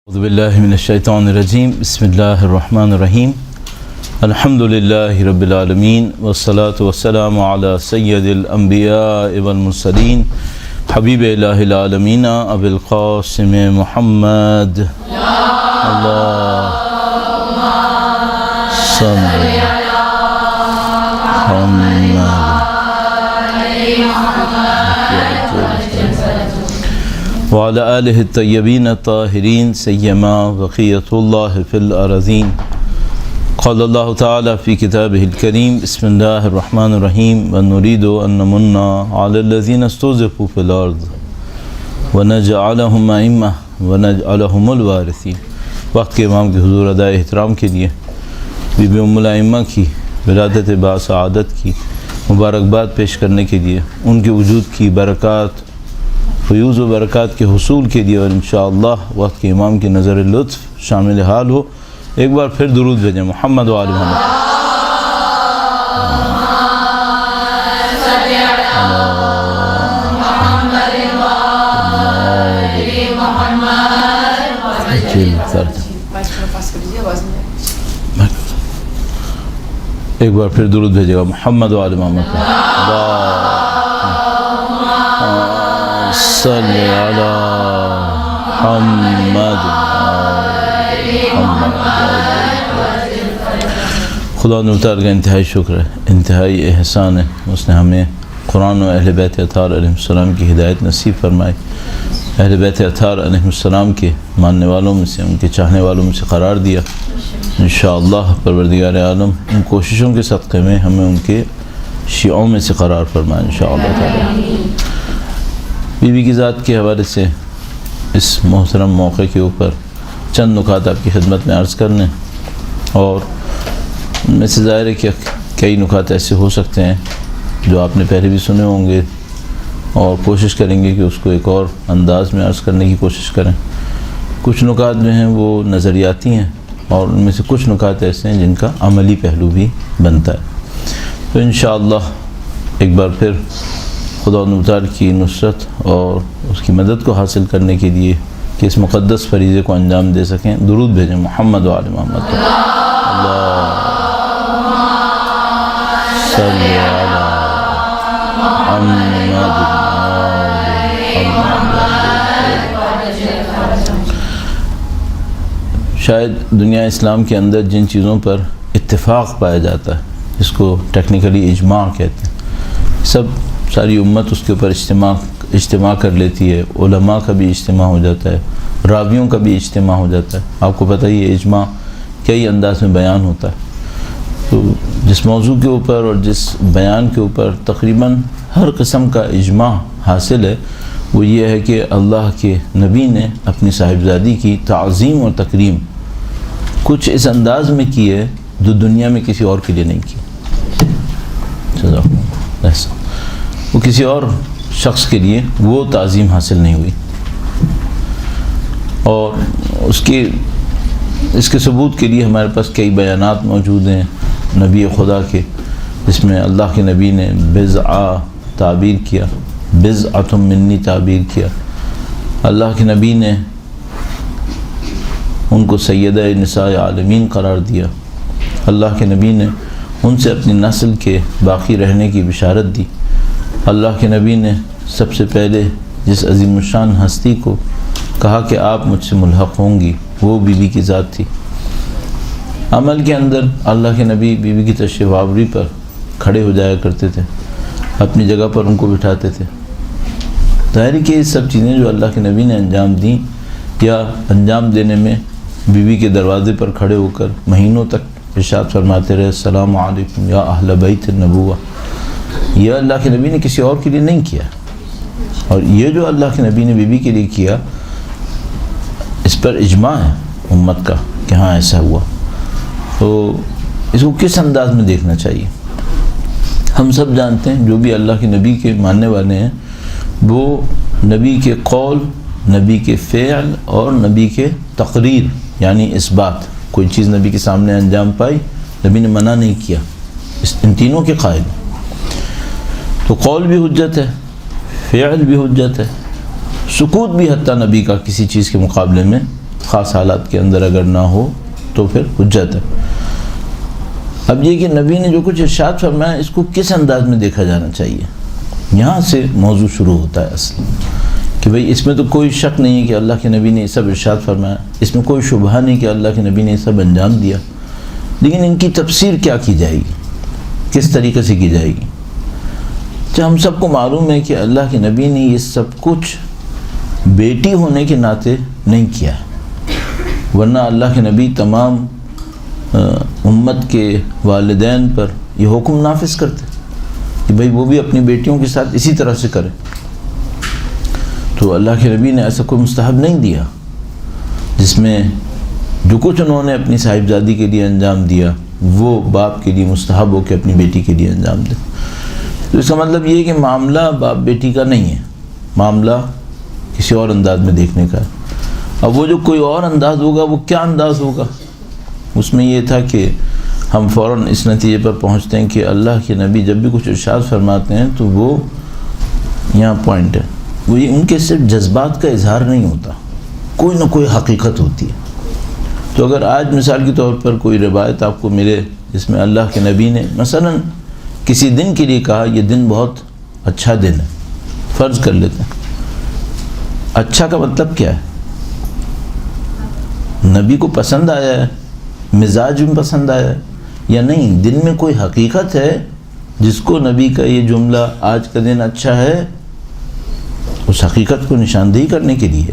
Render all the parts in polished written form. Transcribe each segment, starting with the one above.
اعوذ باللہ من الشیطان الرجیم بسم اللہ الرحمن الرحیم الحمدللہ رب العالمین والصلاة والسلام علی سید الانبیاء والمرسلین حبیب الہ العالمین ابی القاسم محمد اللہم صلی وعلى آلہ الطیبین الطاہرین سیما بقیۃ اللہ فی الارضین قال اللہ تعالی فی کتابہ الکریم بسم اللہ الرحمن الرحیم ونريد ان نمن علی الذین استضعفوا فی الارض ونجعلهم ائمہ ونجعلهم الوارثین۔ وقت کے امام کے حضور ادائے احترام کے لیے بی بی ام الائمہ کی ولادت باسعادت کی مبارکباد پیش کرنے کے لیے ان کے وجود کی برکات فیوز و برکات کے حصول کے لیے اور انشاءاللہ وقت کے امام کی نظر لطف شامل حال ہو، ایک بار پھر درود بھیجیں محمد و آل محمد۔ ایک بار پھر درود بھیجے گا محمد و آل محمد۔ صلی علی محمد۔ خدا نمتار کا انتہائی شکر ہے، انتہائی احسان ہے، اس نے ہمیں قرآن و اہل بیت اطہار علیہ السلام کی ہدایت نصیب فرمائی، اہل بیت اطہار علیہ السلام کے ماننے والوں میں سے، ان کے چاہنے والوں میں سے قرار دیا۔ انشاءاللہ پروردگار عالم ان کوششوں کے صدقے میں ہمیں ان کے شیعوں میں سے قرار فرمائے انشاءاللہ تعالی۔ بی بی کی ذات کے حوالے سے اس محترم موقع کے اوپر چند نکات آپ کی خدمت میں عرض کرنے، اور ان میں سے ظاہر ہے کہ کئی نکات ایسے ہو سکتے ہیں جو آپ نے پہلے بھی سنے ہوں گے، اور کوشش کریں گے کہ اس کو ایک اور انداز میں عرض کرنے کی کوشش کریں۔ کچھ نکات جو ہیں وہ نظریاتی ہیں، اور ان میں سے کچھ نکات ایسے ہیں جن کا عملی پہلو بھی بنتا ہے۔ تو انشاءاللہ ایک بار پھر خدا نمتار کی نصرت اور اس کی مدد کو حاصل کرنے کے لیے کہ اس مقدس فریضے کو انجام دے سکیں، درود بھیجیں محمد و آل محمد۔ اللہم صلی علی محمد۔ شاید دنیا اسلام کے اندر جن چیزوں پر اتفاق پایا جاتا ہے، اس کو ٹیکنیکلی اجماع کہتے ہیں، ساری امت اس کے اوپر اجتماع کر لیتی ہے، علماء کا بھی اجتماع ہو جاتا ہے، راویوں کا بھی اجتماع ہو جاتا ہے۔ آپ کو پتہ ہی ہے اجماع کئی انداز میں بیان ہوتا ہے، تو جس موضوع کے اوپر اور جس بیان کے اوپر تقریباً ہر قسم کا اجماع حاصل ہے، وہ یہ ہے کہ اللہ کے نبی نے اپنی صاحبزادی کی تعظیم اور تکریم کچھ اس انداز میں کی ہے جو دنیا میں کسی اور کے لیے نہیں کی۔ وہ کسی اور شخص کے لیے وہ تعظیم حاصل نہیں ہوئی، اور اس کے ثبوت کے لیے ہمارے پاس کئی بیانات موجود ہیں نبی خدا کے، جس میں اللہ کے نبی نے بضع تعبیر کیا، بضعۃ منی تعبیر کیا۔ اللہ کے نبی نے ان کو سیدہ نساء عالمین قرار دیا۔ اللہ کے نبی نے ان سے اپنی نسل کے باقی رہنے کی بشارت دی۔ اللہ کے نبی نے سب سے پہلے جس عظیم الشان ہستی کو کہا کہ آپ مجھ سے ملحق ہوں گی، وہ بی بی کی ذات تھی۔ عمل کے اندر اللہ کے نبی بی بی کی تشریف آوری پر کھڑے ہو جایا کرتے تھے، اپنی جگہ پر ان کو بٹھاتے تھے۔ ظاہر ہے کہ یہ سب چیزیں جو اللہ کے نبی نے انجام دیں یا انجام دینے میں بی بی کے دروازے پر کھڑے ہو کر مہینوں تک ارشاد فرماتے رہے، السلام علیکم یا اہل بیت النبوہ، یہ اللہ کے نبی نے کسی اور کے لیے نہیں کیا، اور یہ جو اللہ کے نبی نے بی بی کے لیے کیا، اس پر اجماع ہے امت کا کہ ہاں ایسا ہوا۔ تو اس کو کس انداز میں دیکھنا چاہیے؟ ہم سب جانتے ہیں جو بھی اللہ کے نبی کے ماننے والے ہیں، وہ نبی کے قول، نبی کے فعل اور نبی کے تقریر یعنی اس بات، کوئی چیز نبی کے سامنے انجام پائی، نبی نے منع نہیں کیا، ان تینوں کے قائل۔ تو قول بھی حجت ہے، فعل بھی حجت ہے، سکوت بھی حتیٰ نبی کا کسی چیز کے مقابلے میں خاص حالات کے اندر اگر نہ ہو تو پھر حجت ہے۔ اب یہ کہ نبی نے جو کچھ ارشاد فرمایا اس کو کس انداز میں دیکھا جانا چاہیے، یہاں سے موضوع شروع ہوتا ہے اصل کہ بھئی اس میں تو کوئی شک نہیں ہے کہ اللہ کے نبی نے یہ سب ارشاد فرمایا، اس میں کوئی شبہ نہیں کہ اللہ کے نبی نے یہ سب انجام دیا، لیکن ان کی تفسیر کیا کی جائے گی، کس طریقے سے کی جائے گی؟ ہم سب کو معلوم ہے کہ اللہ کے نبی نے یہ سب کچھ بیٹی ہونے کے ناطے نہیں کیا ہے، ورنہ اللہ کے نبی تمام امت کے والدین پر یہ حکم نافذ کرتے کہ بھئی وہ بھی اپنی بیٹیوں کے ساتھ اسی طرح سے کریں۔ تو اللہ کے نبی نے ایسا کوئی مستحب نہیں دیا جس میں جو کچھ انہوں نے اپنی صاحبزادی کے لیے انجام دیا وہ باپ کے لیے مستحب ہو کہ اپنی بیٹی کے لیے انجام دے۔ تو اس کا مطلب یہ ہے کہ معاملہ باپ بیٹی کا نہیں ہے، معاملہ کسی اور انداز میں دیکھنے کا ہے۔ اب وہ جو کوئی اور انداز ہوگا وہ کیا انداز ہوگا؟ اس میں یہ تھا کہ ہم فوراً اس نتیجے پر پہنچتے ہیں کہ اللہ کے نبی جب بھی کچھ ارشاد فرماتے ہیں تو وہ یہاں پوائنٹ ہے، وہ یہ ان کے صرف جذبات کا اظہار نہیں ہوتا، کوئی نہ کوئی حقیقت ہوتی ہے۔ تو اگر آج مثال کے طور پر کوئی روایت آپ کو ملے جس میں اللہ کے نبی نے مثلاً کسی دن کے لیے کہا یہ دن بہت اچھا دن ہے، فرض کر لیتے ہیں، اچھا کا مطلب کیا ہے؟ نبی کو پسند آیا ہے، مزاج میں پسند آیا ہے یا نہیں؟ دن میں کوئی حقیقت ہے جس کو نبی کا یہ جملہ آج کا دن اچھا ہے اس حقیقت کو نشاندہی کرنے کے لیے۔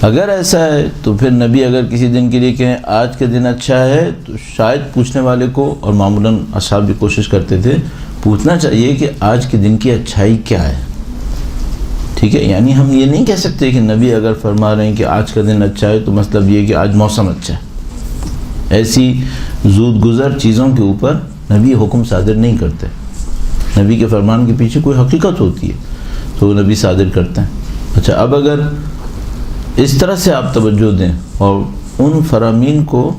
اگر ایسا ہے تو پھر نبی اگر کسی دن کے لیے کہیں آج کا دن اچھا ہے تو شاید پوچھنے والے کو، اور معمولاً اصحاب بھی کوشش کرتے تھے، پوچھنا چاہیے کہ آج کے دن کی اچھائی کیا ہے۔ ٹھیک ہے، یعنی ہم یہ نہیں کہہ سکتے کہ نبی اگر فرما رہے ہیں کہ آج کا دن اچھا ہے تو مطلب یہ کہ آج موسم اچھا ہے۔ ایسی زود گزر چیزوں کے اوپر نبی حکم صادر نہیں کرتے، نبی کے فرمان کے پیچھے کوئی حقیقت ہوتی ہے تو وہ نبی صادر کرتے ہیں۔ اچھا، اب اگر اس طرح سے آپ توجہ دیں اور ان فرامین کو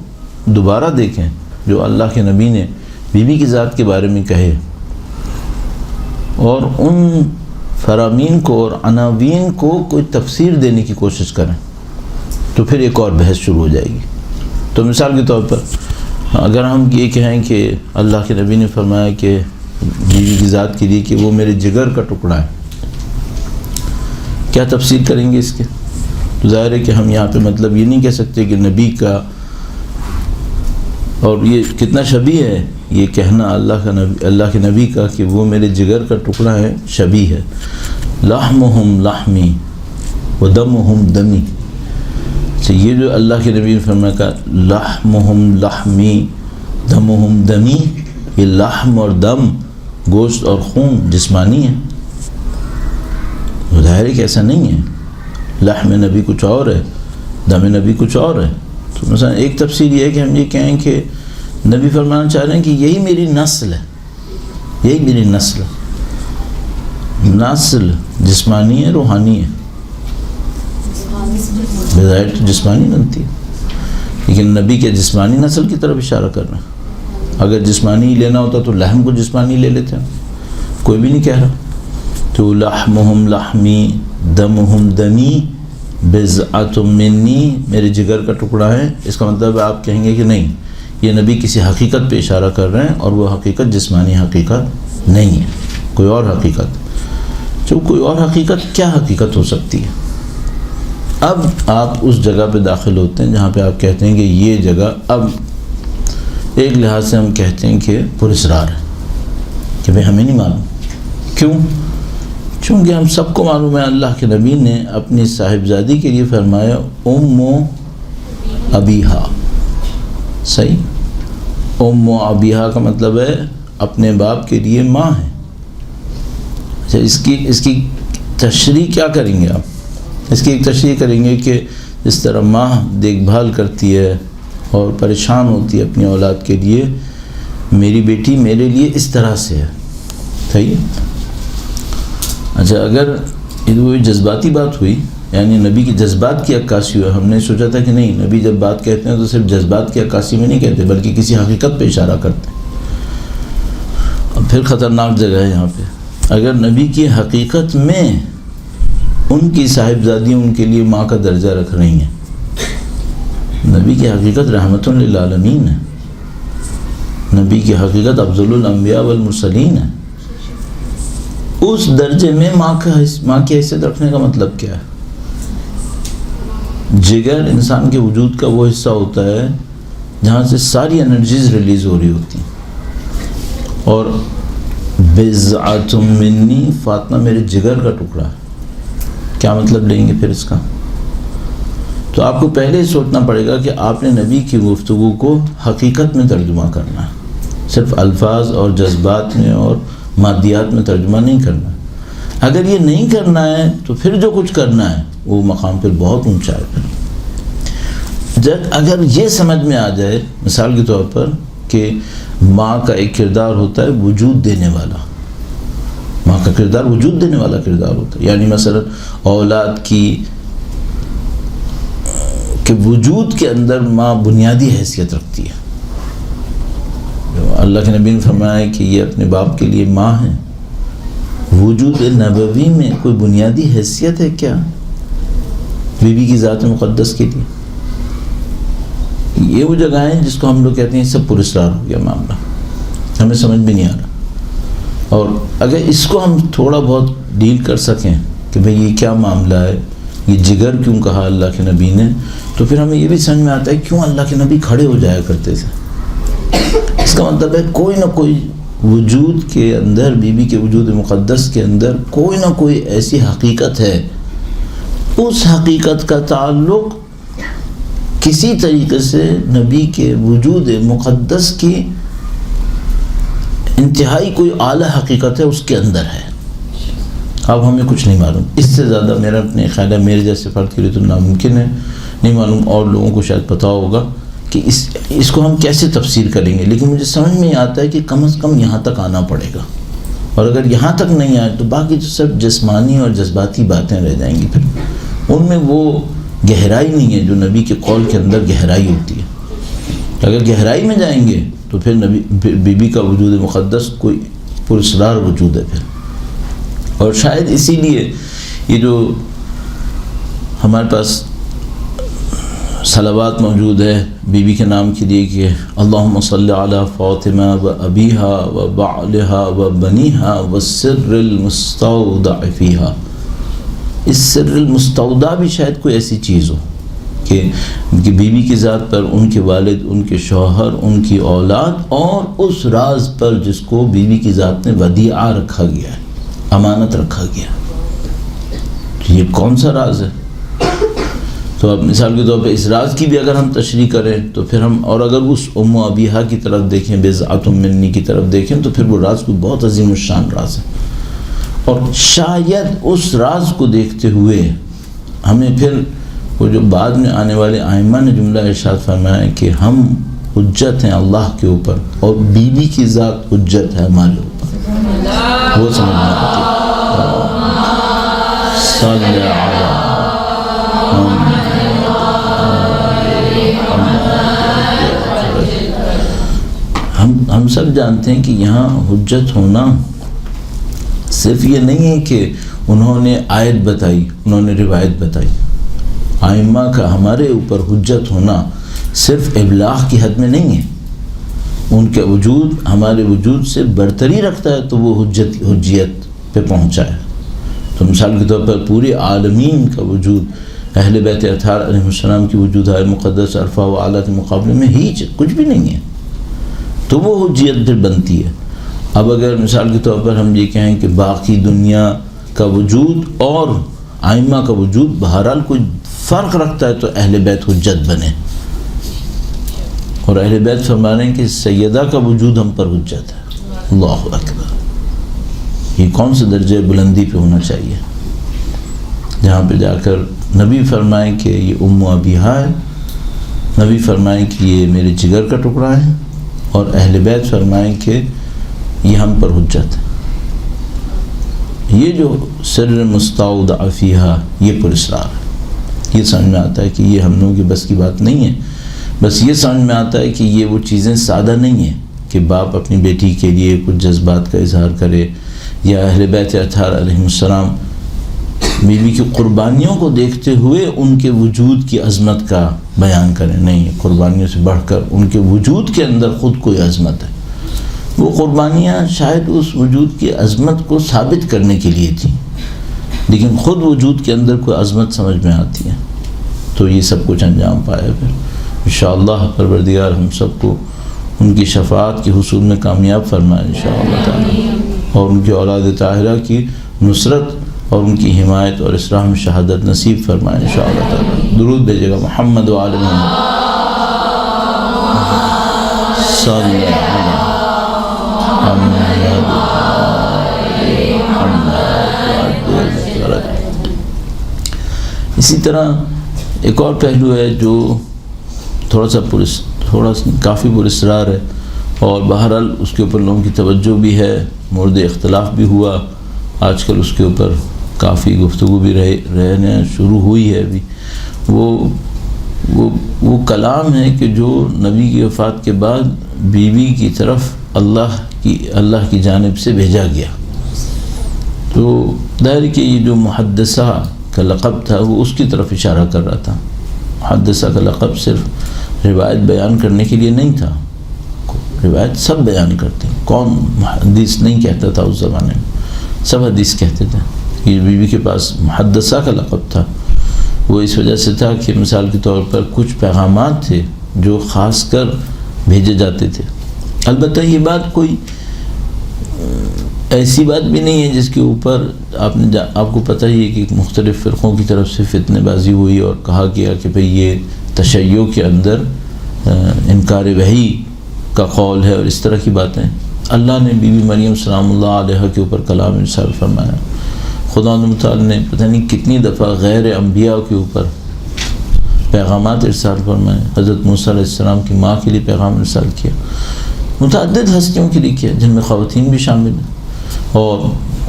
دوبارہ دیکھیں جو اللہ کے نبی نے بیوی کی ذات کے بارے میں کہے، اور ان فرامین کو اور عناوین کو کوئی تفسیر دینے کی کوشش کریں تو پھر ایک اور بحث شروع ہو جائے گی۔ تو مثال کے طور پر اگر ہم یہ کہیں کہ اللہ کے نبی نے فرمایا کہ بیوی کی ذات کے لیے کہ وہ میرے جگر کا ٹکڑا ہے، کیا تفسیر کریں گے اس کے؟ تو ظاہر ہے کہ ہم یہاں پہ مطلب یہ نہیں کہہ سکتے کہ نبی کا، اور یہ کتنا شبیہ ہے یہ کہنا اللہ کے نبی کا کہ وہ میرے جگر کا ٹکڑا ہے، شبیہ ہے۔ لحمہم لحمی و دمہم دمی، اچھا یہ جو اللہ کے نبی نے فرمایا کہ لحمہم لحمی دمہم دمی، یہ لحم اور دم، گوشت اور خون جسمانی ہے، ظاہر ہے کہ ایسا نہیں ہے۔ لحم نبی کچھ اور ہے، دم نبی کچھ اور ہے۔ تو مثلا ایک تفسیر یہ ہے کہ ہم یہ کہیں کہ نبی فرمانا چاہ رہے ہیں کہ یہی میری نسل ہے، یہی میری نسل ہے۔ نسل جسمانی ہے، روحانی ہے، بظاہر تو جسمانی بنتی ہے، لیکن نبی کے جسمانی نسل کی طرف اشارہ کر رہے ہیں۔ اگر جسمانی لینا ہوتا تو لحم کو جسمانی لے لیتے ہیں، کوئی بھی نہیں کہہ رہا۔ تو لحمہم لحمی دمہم دمی بضعۃ منی، میرے جگر کا ٹکڑا ہے، اس کا مطلب آپ کہیں گے کہ نہیں، یہ نبی کسی حقیقت پہ اشارہ کر رہے ہیں اور وہ حقیقت جسمانی حقیقت نہیں ہے، کوئی اور حقیقت۔ جو کوئی اور حقیقت، کیا حقیقت ہو سکتی ہے؟ اب آپ اس جگہ پہ داخل ہوتے ہیں جہاں پہ آپ کہتے ہیں کہ یہ جگہ اب ایک لحاظ سے ہم کہتے ہیں کہ پراسرار ہے، کہ بھئی ہمیں نہیں معلوم۔ کیوں؟ چونکہ ہم سب کو معلوم ہے اللہ کے نبی نے اپنی صاحبزادی کے لیے فرمایا ام ابیہا، صحیح؟ ام ابیہا کا مطلب ہے اپنے باپ کے لیے ماں ہے۔ اچھا، اس کی تشریح کیا کریں گے آپ؟ اس کی ایک تشریح کریں گے کہ جس طرح ماں دیکھ بھال کرتی ہے اور پریشان ہوتی ہے اپنی اولاد کے لیے، میری بیٹی میرے لیے اس طرح سے ہے، صحیح؟ اچھا، اگر یہ جذباتی بات ہوئی، یعنی نبی کی جذبات کی عکاسی ہوئی، ہم نے سوچا تھا کہ نہیں، نبی جب بات کہتے ہیں تو صرف جذبات کی عکاسی میں نہیں کہتے بلکہ کسی حقیقت پہ اشارہ کرتے ہیں۔ اب پھر خطرناک جگہ ہے یہاں پہ، اگر نبی کی حقیقت میں ان کی صاحبزادی ان کے لیے ماں کا درجہ رکھ رہی ہیں کی حقیقت رحمت للعالمین ہے، نبی کی حقیقت افضل الانبیاء والمرسلین ہے۔ اس درجے میں ماں کی حیثیت رکھنے کا مطلب کیا ہے؟ جگر انسان کے وجود کا وہ حصہ ہوتا ہے جہاں سے ساری انرجیز ریلیز ہو رہی ہوتی ہیں، اور بضعۃ منی، فاطمہ میرے جگر کا ٹکڑا ہے۔ کیا مطلب لیں گے پھر اس کا؟ تو آپ کو پہلے ہی سوچنا پڑے گا کہ آپ نے نبی کی گفتگو کو حقیقت میں ترجمہ کرنا ہے، صرف الفاظ اور جذبات میں اور مادیات میں ترجمہ نہیں کرنا ہے۔ اگر یہ نہیں کرنا ہے تو پھر جو کچھ کرنا ہے وہ مقام پھر بہت اونچا ہے۔ اگر یہ سمجھ میں آ جائے، مثال کے طور پر کہ ماں کا ایک کردار ہوتا ہے وجود دینے والا، ماں کا کردار وجود دینے والا کردار ہوتا ہے، یعنی مثلا اولاد کی کہ وجود کے اندر ماں بنیادی حیثیت رکھتی ہے۔ اللہ کے نبی نے فرمایا کہ یہ اپنے باپ کے لیے ماں ہے۔ وجود نبوی میں کوئی بنیادی حیثیت ہے کیا بیوی کی ذات مقدس کے لیے؟ یہ وہ جگہ ہیں جس کو ہم لوگ کہتے ہیں سب پر اسرار ہو گیا معاملہ، ہمیں سمجھ بھی نہیں آ رہا۔ اور اگر اس کو ہم تھوڑا بہت ڈیل کر سکیں کہ بھئی یہ کیا معاملہ ہے، یہ جگر کیوں کہا اللہ کے نبی نے، تو پھر ہمیں یہ بھی سمجھ میں آتا ہے کیوں اللہ کے نبی کھڑے ہو جایا کرتے تھے۔ اس کا مطلب ہے کوئی نہ کوئی وجود کے اندر، بیوی کے وجود مقدس کے اندر کوئی نہ کوئی ایسی حقیقت ہے، اس حقیقت کا تعلق کسی طریقے سے نبی کے وجود مقدس کی انتہائی کوئی اعلیٰ حقیقت ہے اس کے اندر ہے۔ اب ہمیں کچھ نہیں معلوم، اس سے زیادہ میرا اپنے خیال ہے میرے جیسے فرد کے لیے تو ناممکن ہے، نہیں معلوم اور لوگوں کو شاید پتہ ہوگا کہ اس کو ہم کیسے تفسیر کریں گے، لیکن مجھے سمجھ میں آتا ہے کہ کم از کم یہاں تک آنا پڑے گا، اور اگر یہاں تک نہیں آئے تو باقی تو سب جسمانی اور جذباتی باتیں رہ جائیں گی، پھر ان میں وہ گہرائی نہیں ہے جو نبی کے قول کے اندر گہرائی ہوتی ہے۔ اگر گہرائی میں جائیں گے تو پھر بیوی کا وجود مقدس کوئی پراسرار وجود ہے پھر، اور شاید اسی لیے یہ جو ہمارے پاس صلوات موجود ہے بیوی کے نام کے لیے کہ اللہم صلی علی فاطمہ و ابیہا و بعلہا و بنیہا و سر المستودع فیہا، اس سر المستودع بھی شاید کوئی ایسی چیز ہو کہ بیوی کی ذات پر ان کے والد، ان کے شوہر، ان کی اولاد، اور اس راز پر جس کو بیوی کی ذات نے ودیعہ رکھا گیا ہے، امانت رکھا گیا۔ یہ کون سا راز ہے؟ تو اب مثال کے طور پہ اس راز کی بھی اگر ہم تشریح کریں تو پھر ہم، اور اگر اس ام و ابیہا کی طرف دیکھیں، بضعۃ منی کی طرف دیکھیں، تو پھر وہ راز کوئی بہت عظیم الشان راز ہے، اور شاید اس راز کو دیکھتے ہوئے ہمیں پھر وہ جو بعد میں آنے والے ائمہ نے جملہ ارشاد فرمایا ہے کہ ہم حجت ہیں اللہ کے اوپر اور بیوی کی ذات حجت ہے ہمارے اوپر، وہ سمجھنا آتی ہے۔ ہم سب جانتے ہیں کہ یہاں حجت ہونا صرف یہ نہیں ہے کہ انہوں نے آیت بتائی، انہوں نے روایت بتائی۔ ائمہ کا ہمارے اوپر حجت ہونا صرف ابلاغ کی حد میں نہیں ہے، ان کا وجود ہمارے وجود سے برتری رکھتا ہے تو وہ حجیت پہ پہنچا ہے۔ تو مثال کے طور پر پورے عالمین کا وجود اہل بیت اطہار علیہ السلام کی وجود ہے مقدس عرفہ و اعلیٰ کے مقابلے میں ہیچ کچھ بھی نہیں ہے، تو وہ حجیت پھر بنتی ہے۔ اب اگر مثال کے طور پر ہم یہ کہیں کہ باقی دنیا کا وجود اور ائمہ کا وجود بہرحال کوئی فرق رکھتا ہے تو اہل بیت حجت بنے، اور اہل بیت فرما رہے ہیں کہ سیدہ کا وجود ہم پر حجت ہے۔ اللہ اکبر، یہ کون سے درجے بلندی پہ ہونا چاہیے جہاں پہ جا کر نبی فرمائیں کہ یہ ام و ابیہا ہے، نبی فرمائیں کہ یہ میرے جگر کا ٹکڑا ہے، اور اہل بیت فرمائیں کہ یہ ہم پر حجت ہے۔ یہ جو سر مستودع فیہا یہ پراسرار ہے، یہ سمجھ میں آتا ہے کہ یہ ہم لوگوں کی بس کی بات نہیں ہے۔ بس یہ سمجھ میں آتا ہے کہ یہ وہ چیزیں سادہ نہیں ہیں کہ باپ اپنی بیٹی کے لیے کچھ جذبات کا اظہار کرے، یا اہل بیت اطہار علیہ السلام بیوی کی قربانیوں کو دیکھتے ہوئے ان کے وجود کی عظمت کا بیان کریں، نہیں، قربانیوں سے بڑھ کر ان کے وجود کے اندر خود کوئی عظمت ہے۔ وہ قربانیاں شاید اس وجود کی عظمت کو ثابت کرنے کے لیے تھیں، لیکن خود وجود کے اندر کوئی عظمت سمجھ میں آتی ہے تو یہ سب کچھ انجام پایا۔ پھر انشاءاللہ پروردگار ہم سب کو ان کی شفاعت کے حصول میں کامیاب فرمائے انشاءاللہ تعالی، اور ان کی اولاد طاہرہ کی نصرت اور ان کی حمایت اور اصلاح میں شہادت نصیب فرمائے انشاءاللہ تعالی۔ درود بھیجے گا محمد و آل محمد صلی اللہ علیہ۔ اسی طرح ایک اور پہلو ہے جو تھوڑا کافی پراسرار ہے، اور بہرحال اس کے اوپر لوگوں کی توجہ بھی ہے، مورد اختلاف بھی ہوا، آج کل اس کے اوپر کافی گفتگو بھی رہنے شروع ہوئی ہے ابھی۔ وہ کلام ہے کہ جو نبی کی وفات کے بعد بیوی کی طرف اللہ کی جانب سے بھیجا گیا، تو ظاہر کہ یہ جو محدثہ کا لقب تھا وہ اس کی طرف اشارہ کر رہا تھا۔ محدثہ کا لقب صرف روایت بیان کرنے کے لیے نہیں تھا، روایت سب بیان کرتے ہیں، کون محدث نہیں کہتا تھا اس زمانے میں، سب حدیث کہتے تھے۔ یہ بیوی کے پاس محدثہ کا لقب تھا، وہ اس وجہ سے تھا کہ مثال کے طور پر کچھ پیغامات تھے جو خاص کر بھیجے جاتے تھے۔ البتہ یہ بات کوئی ایسی بات بھی نہیں ہے جس کے اوپر آپ کو پتہ ہی ہے کہ مختلف فرقوں کی طرف سے فتنہ بازی ہوئی اور کہا گیا کہ بھئی یہ تشیع کے اندر انکار وحی کا قول ہے اور اس طرح کی باتیں۔ اللہ نے بی بی مریم سلام اللہ علیہ کے اوپر کلام ارسال فرمایا، خدا متعال نے پتہ نہیں کتنی دفعہ غیر انبیاء کے اوپر پیغامات ارسال فرمائے، حضرت موسیٰ علیہ السلام کی ماں کے لیے پیغام ارسال کیا، متعدد ہستیوں کے لیے کیا جن میں خواتین بھی شامل ہیں، اور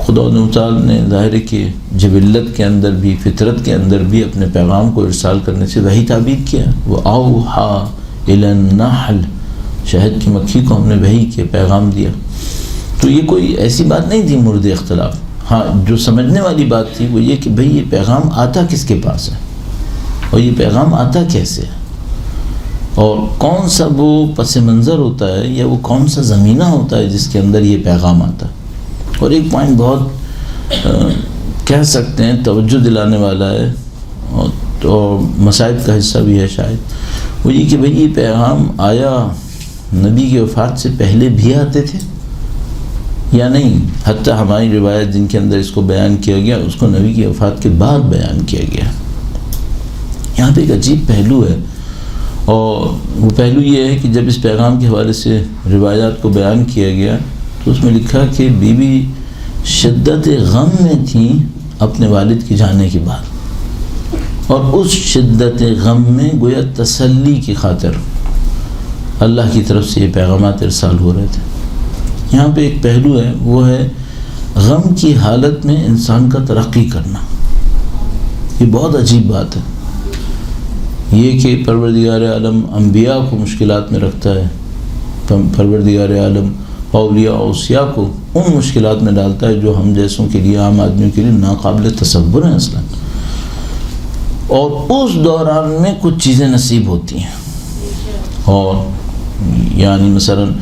خدا متعال نے ظاہر ہے کہ جبلت کے اندر بھی، فطرت کے اندر بھی اپنے پیغام کو ارسال کرنے سے وحی تعبیر کیا۔ وہ اوحا الی النحل، شہد کی مکھی کو ہم نے وحی کے پیغام دیا۔ تو یہ کوئی ایسی بات نہیں تھی مورد اختلاف۔ ہاں جو سمجھنے والی بات تھی وہ یہ کہ بھئی یہ پیغام آتا کس کے پاس ہے اور یہ پیغام آتا کیسے ہے، اور کون سا وہ پس منظر ہوتا ہے یا وہ کون سا زمینہ ہوتا ہے جس کے اندر یہ پیغام آتا ہے۔ اور ایک پوائنٹ بہت کہہ سکتے ہیں توجہ دلانے والا ہے اور مصائب کا حصہ بھی ہے شاید، وہ یہ کہ بھئی یہ پیغام آیا نبی کی وفات سے پہلے بھی آتے تھے یا نہیں؟ حتیٰ ہماری روایت جن کے اندر اس کو بیان کیا گیا اس کو نبی کی وفات کے بعد بیان کیا گیا۔ یہاں پہ ایک عجیب پہلو ہے، اور وہ پہلو یہ ہے کہ جب اس پیغام کے حوالے سے روایات کو بیان کیا گیا تو اس میں لکھا کہ بی بی شدت غم میں تھیں اپنے والد کے جانے کے بعد، اور اس شدت غم میں گویا تسلی کی خاطر اللہ کی طرف سے یہ پیغامات ارسال ہو رہے تھے۔ یہاں پہ ایک پہلو ہے، وہ ہے غم کی حالت میں انسان کا ترقی کرنا۔ یہ بہت عجیب بات ہے، یہ کہ پروردگار عالم انبیاء کو مشکلات میں رکھتا ہے، پروردگار عالم اولیاء اوصیاء کو ان مشکلات میں ڈالتا ہے جو ہم جیسوں کے لیے، عام آدمیوں کے لیے ناقابل تصور ہیں اصلاً، اور اس دوران میں کچھ چیزیں نصیب ہوتی ہیں۔ اور یعنی مثلاً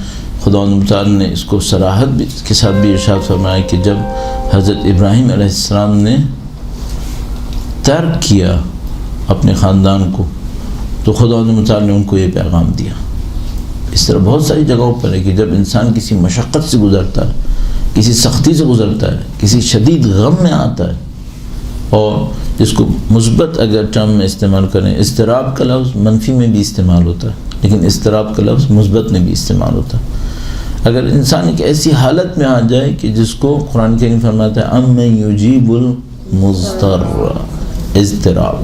خدا متعال نے اس کو صراحت کے ساتھ بھی ارشاد فرمایا کہ جب حضرت ابراہیم علیہ السلام نے ترک کیا اپنے خاندان کو تو خدا متعال نے ان کو یہ پیغام دیا۔ اس طرح بہت ساری جگہوں پر ہے کہ جب انسان کسی مشقت سے گزرتا ہے، کسی سختی سے گزرتا ہے، کسی شدید غم میں آتا ہے، اور جس کو مثبت اگر ٹرم میں استعمال کریں، اضطراب کا لفظ منفی میں بھی استعمال ہوتا ہے لیکن اضطراب کا لفظ مثبت میں بھی استعمال ہوتا ہے۔ اگر انسان ایک ایسی حالت میں آ جائے کہ جس کو قرآن کریم فرماتا ہے امن یجیب المضطر، اضطراب،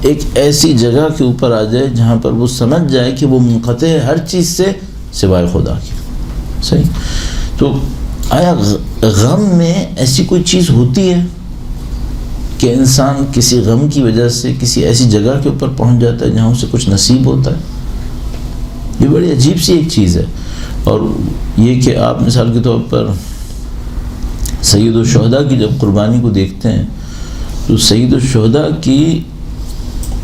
ایک ایسی جگہ کے اوپر آ جائے جہاں پر وہ سمجھ جائے کہ وہ منقطع ہے ہر چیز سے سوائے خدا کی۔ صحیح؟ تو آیا غم میں ایسی کوئی چیز ہوتی ہے کہ انسان کسی غم کی وجہ سے کسی ایسی جگہ کے اوپر پہنچ جاتا ہے جہاں اسے کچھ نصیب ہوتا ہے؟ یہ بڑی عجیب سی ایک چیز ہے۔ اور یہ کہ آپ مثال کے طور پر سید الشہداء کی جب قربانی کو دیکھتے ہیں تو سید الشہداء کی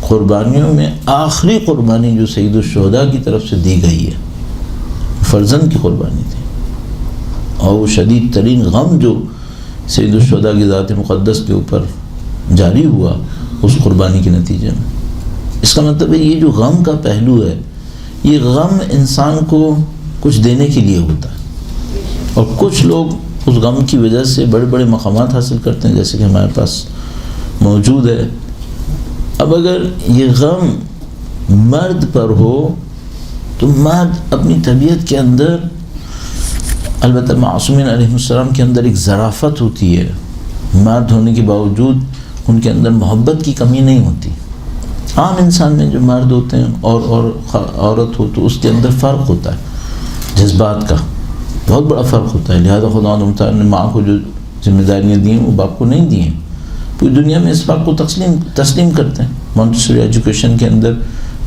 قربانیوں میں آخری قربانی جو سید الشہداء کی طرف سے دی گئی ہے فرزند کی قربانی تھی، اور وہ شدید ترین غم جو سید الشہداء کی ذات مقدس کے اوپر جاری ہوا اس قربانی کے نتیجے میں۔ اس کا مطلب ہے یہ جو غم کا پہلو ہے، یہ غم انسان کو کچھ دینے کے لیے ہوتا ہے، اور کچھ لوگ اس غم کی وجہ سے بڑے بڑے مقامات حاصل کرتے ہیں جیسے کہ ہمارے پاس موجود ہے۔ اب اگر یہ غم مرد پر ہو تو مرد اپنی طبیعت کے اندر، البتہ معصومین علیہ السلام کے اندر ایک ظرافت ہوتی ہے، مرد ہونے کے باوجود ان کے اندر محبت کی کمی نہیں ہوتی۔ عام انسان میں جو مرد ہوتے ہیں اور عورت ہو تو اس کے اندر فرق ہوتا ہے، جذبات کا بہت بڑا فرق ہوتا ہے، لہذا خدا تعالیٰ نے ماں کو جو ذمہ داریاں دی ہیں وہ باپ کو نہیں دی ہیں۔ پوری دنیا میں اس بات کو تسلیم کرتے ہیں۔ مونٹیسوری ایجوکیشن کے اندر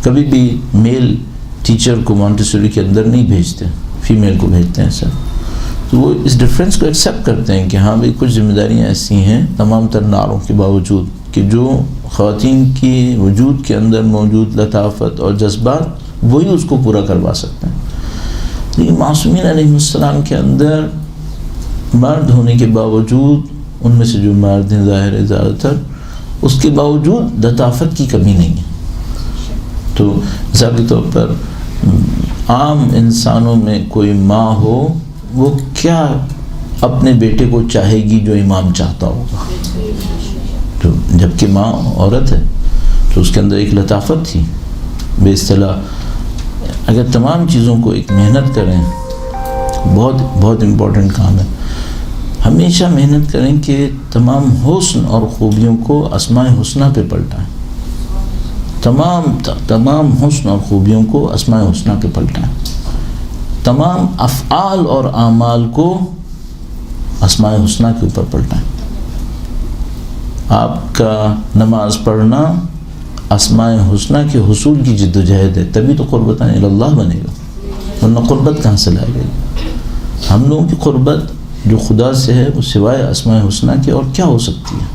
کبھی بھی میل ٹیچر کو مونٹیسوری کے اندر نہیں بھیجتے، فیمیل کو بھیجتے ہیں سر۔ تو وہ اس ڈفرینس کو ایکسیپٹ کرتے ہیں کہ ہاں بھئی کچھ ذمہ داریاں ایسی ہیں تمام تر ناروں کے باوجود کہ جو خواتین کی وجود کے اندر موجود لطافت اور جذبات وہی اس کو پورا کروا سکتے ہیں۔ لیکن معصومین علیہ السلام کے اندر مرد ہونے کے باوجود، ان میں سے جو مرد ہیں ظاہر ہے زیادہ تر، اس کے باوجود لطافت کی کمی نہیں ہے۔ تو مثال کے طور پر عام انسانوں میں کوئی ماں ہو، وہ کیا اپنے بیٹے کو چاہے گی جو امام چاہتا ہوگا؟ تو جبکہ ماں عورت ہے تو اس کے اندر ایک لطافت تھی۔ بے اصطلاح اگر تمام چیزوں کو ایک محنت کریں، بہت بہت امپورٹنٹ کام ہے، ہمیشہ محنت کریں کہ تمام حسن اور خوبیوں کو اسماء حسنہ پہ پلٹائیں، تمام حسن اور خوبیوں کو اسماء حسنہ پہ پلٹائیں، تمام افعال اور اعمال کو اسماء حسنہ کے اوپر پلٹائیں۔ آپ کا نماز پڑھنا اسماء حسنہ کے حصول کی جد و جہد ہے، تبھی تو قربتاً اللہ بنے گا، ورنہ قربت کہاں سے لائے گئی؟ ہم لوگوں کی قربت جو خدا سے ہے وہ سوائے اسماء حسنہ کے اور کیا ہو سکتی ہے؟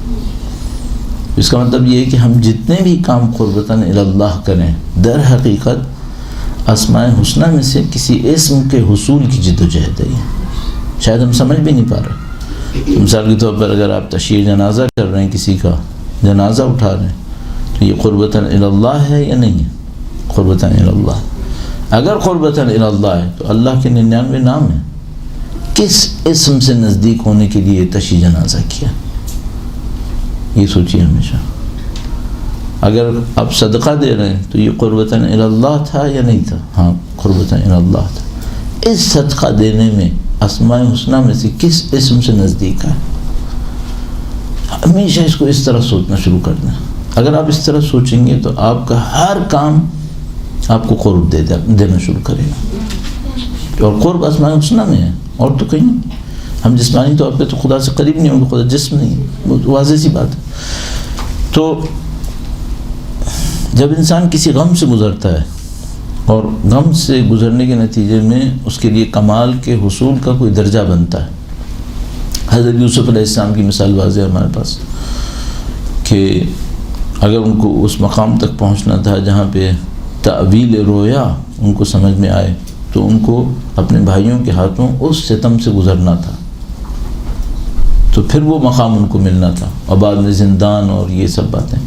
اس کا مطلب یہ ہے کہ ہم جتنے بھی کام قربتاً اللہ کریں، در حقیقت اسماء حسنہ میں سے کسی اسم کے حصول کی جد و جہد ہے۔ شاید ہم سمجھ بھی نہیں پا رہے۔ مثال کے طور پر اگر آپ تشییع جنازہ کر رہے ہیں، کسی کا جنازہ اٹھا رہے ہیں، تو یہ قربتاً اللہ ہے یا نہیں ہے؟ قربتاً اللہ۔ اگر قربتاً اللہ ہے تو اللہ کے 99 نام ہیں، کس اسم سے نزدیک ہونے کے لیے تشییع جنازہ کیا؟ یہ سوچیے ہمیشہ۔ اگر آپ صدقہ دے رہے ہیں تو یہ قربتاً اللہ تھا یا نہیں تھا؟ ہاں قربتاً اللہ تھا۔ اس صدقہ دینے میں اسماء حسنہ میں سے کس اسم سے نزدیک ہے؟ ہمیشہ اس کو اس طرح سوچنا شروع کر دیں۔ اگر آپ اس طرح سوچیں گے تو آپ کا ہر کام آپ کو قرب دینا شروع کرے گا، اور قرب اسماء حسنہ میں ہے اور تو کہیں نہیں۔ ہم جسمانی طور پہ تو خدا سے قریب نہیں ہوں گے، خدا جسم نہیں ہے، بہت واضح سی بات ہے۔ تو جب انسان کسی غم سے گزرتا ہے اور غم سے گزرنے کے نتیجے میں اس کے لیے کمال کے حصول کا کوئی درجہ بنتا ہے، حضرت یوسف علیہ السلام کی مثال واضح ہے ہمارے پاس کہ اگر ان کو اس مقام تک پہنچنا تھا جہاں پہ تعویل رویا ان کو سمجھ میں آئے، تو ان کو اپنے بھائیوں کے ہاتھوں اس ستم سے گزرنا تھا، تو پھر وہ مقام ان کو ملنا تھا، اور بعد میں زندان اور یہ سب باتیں۔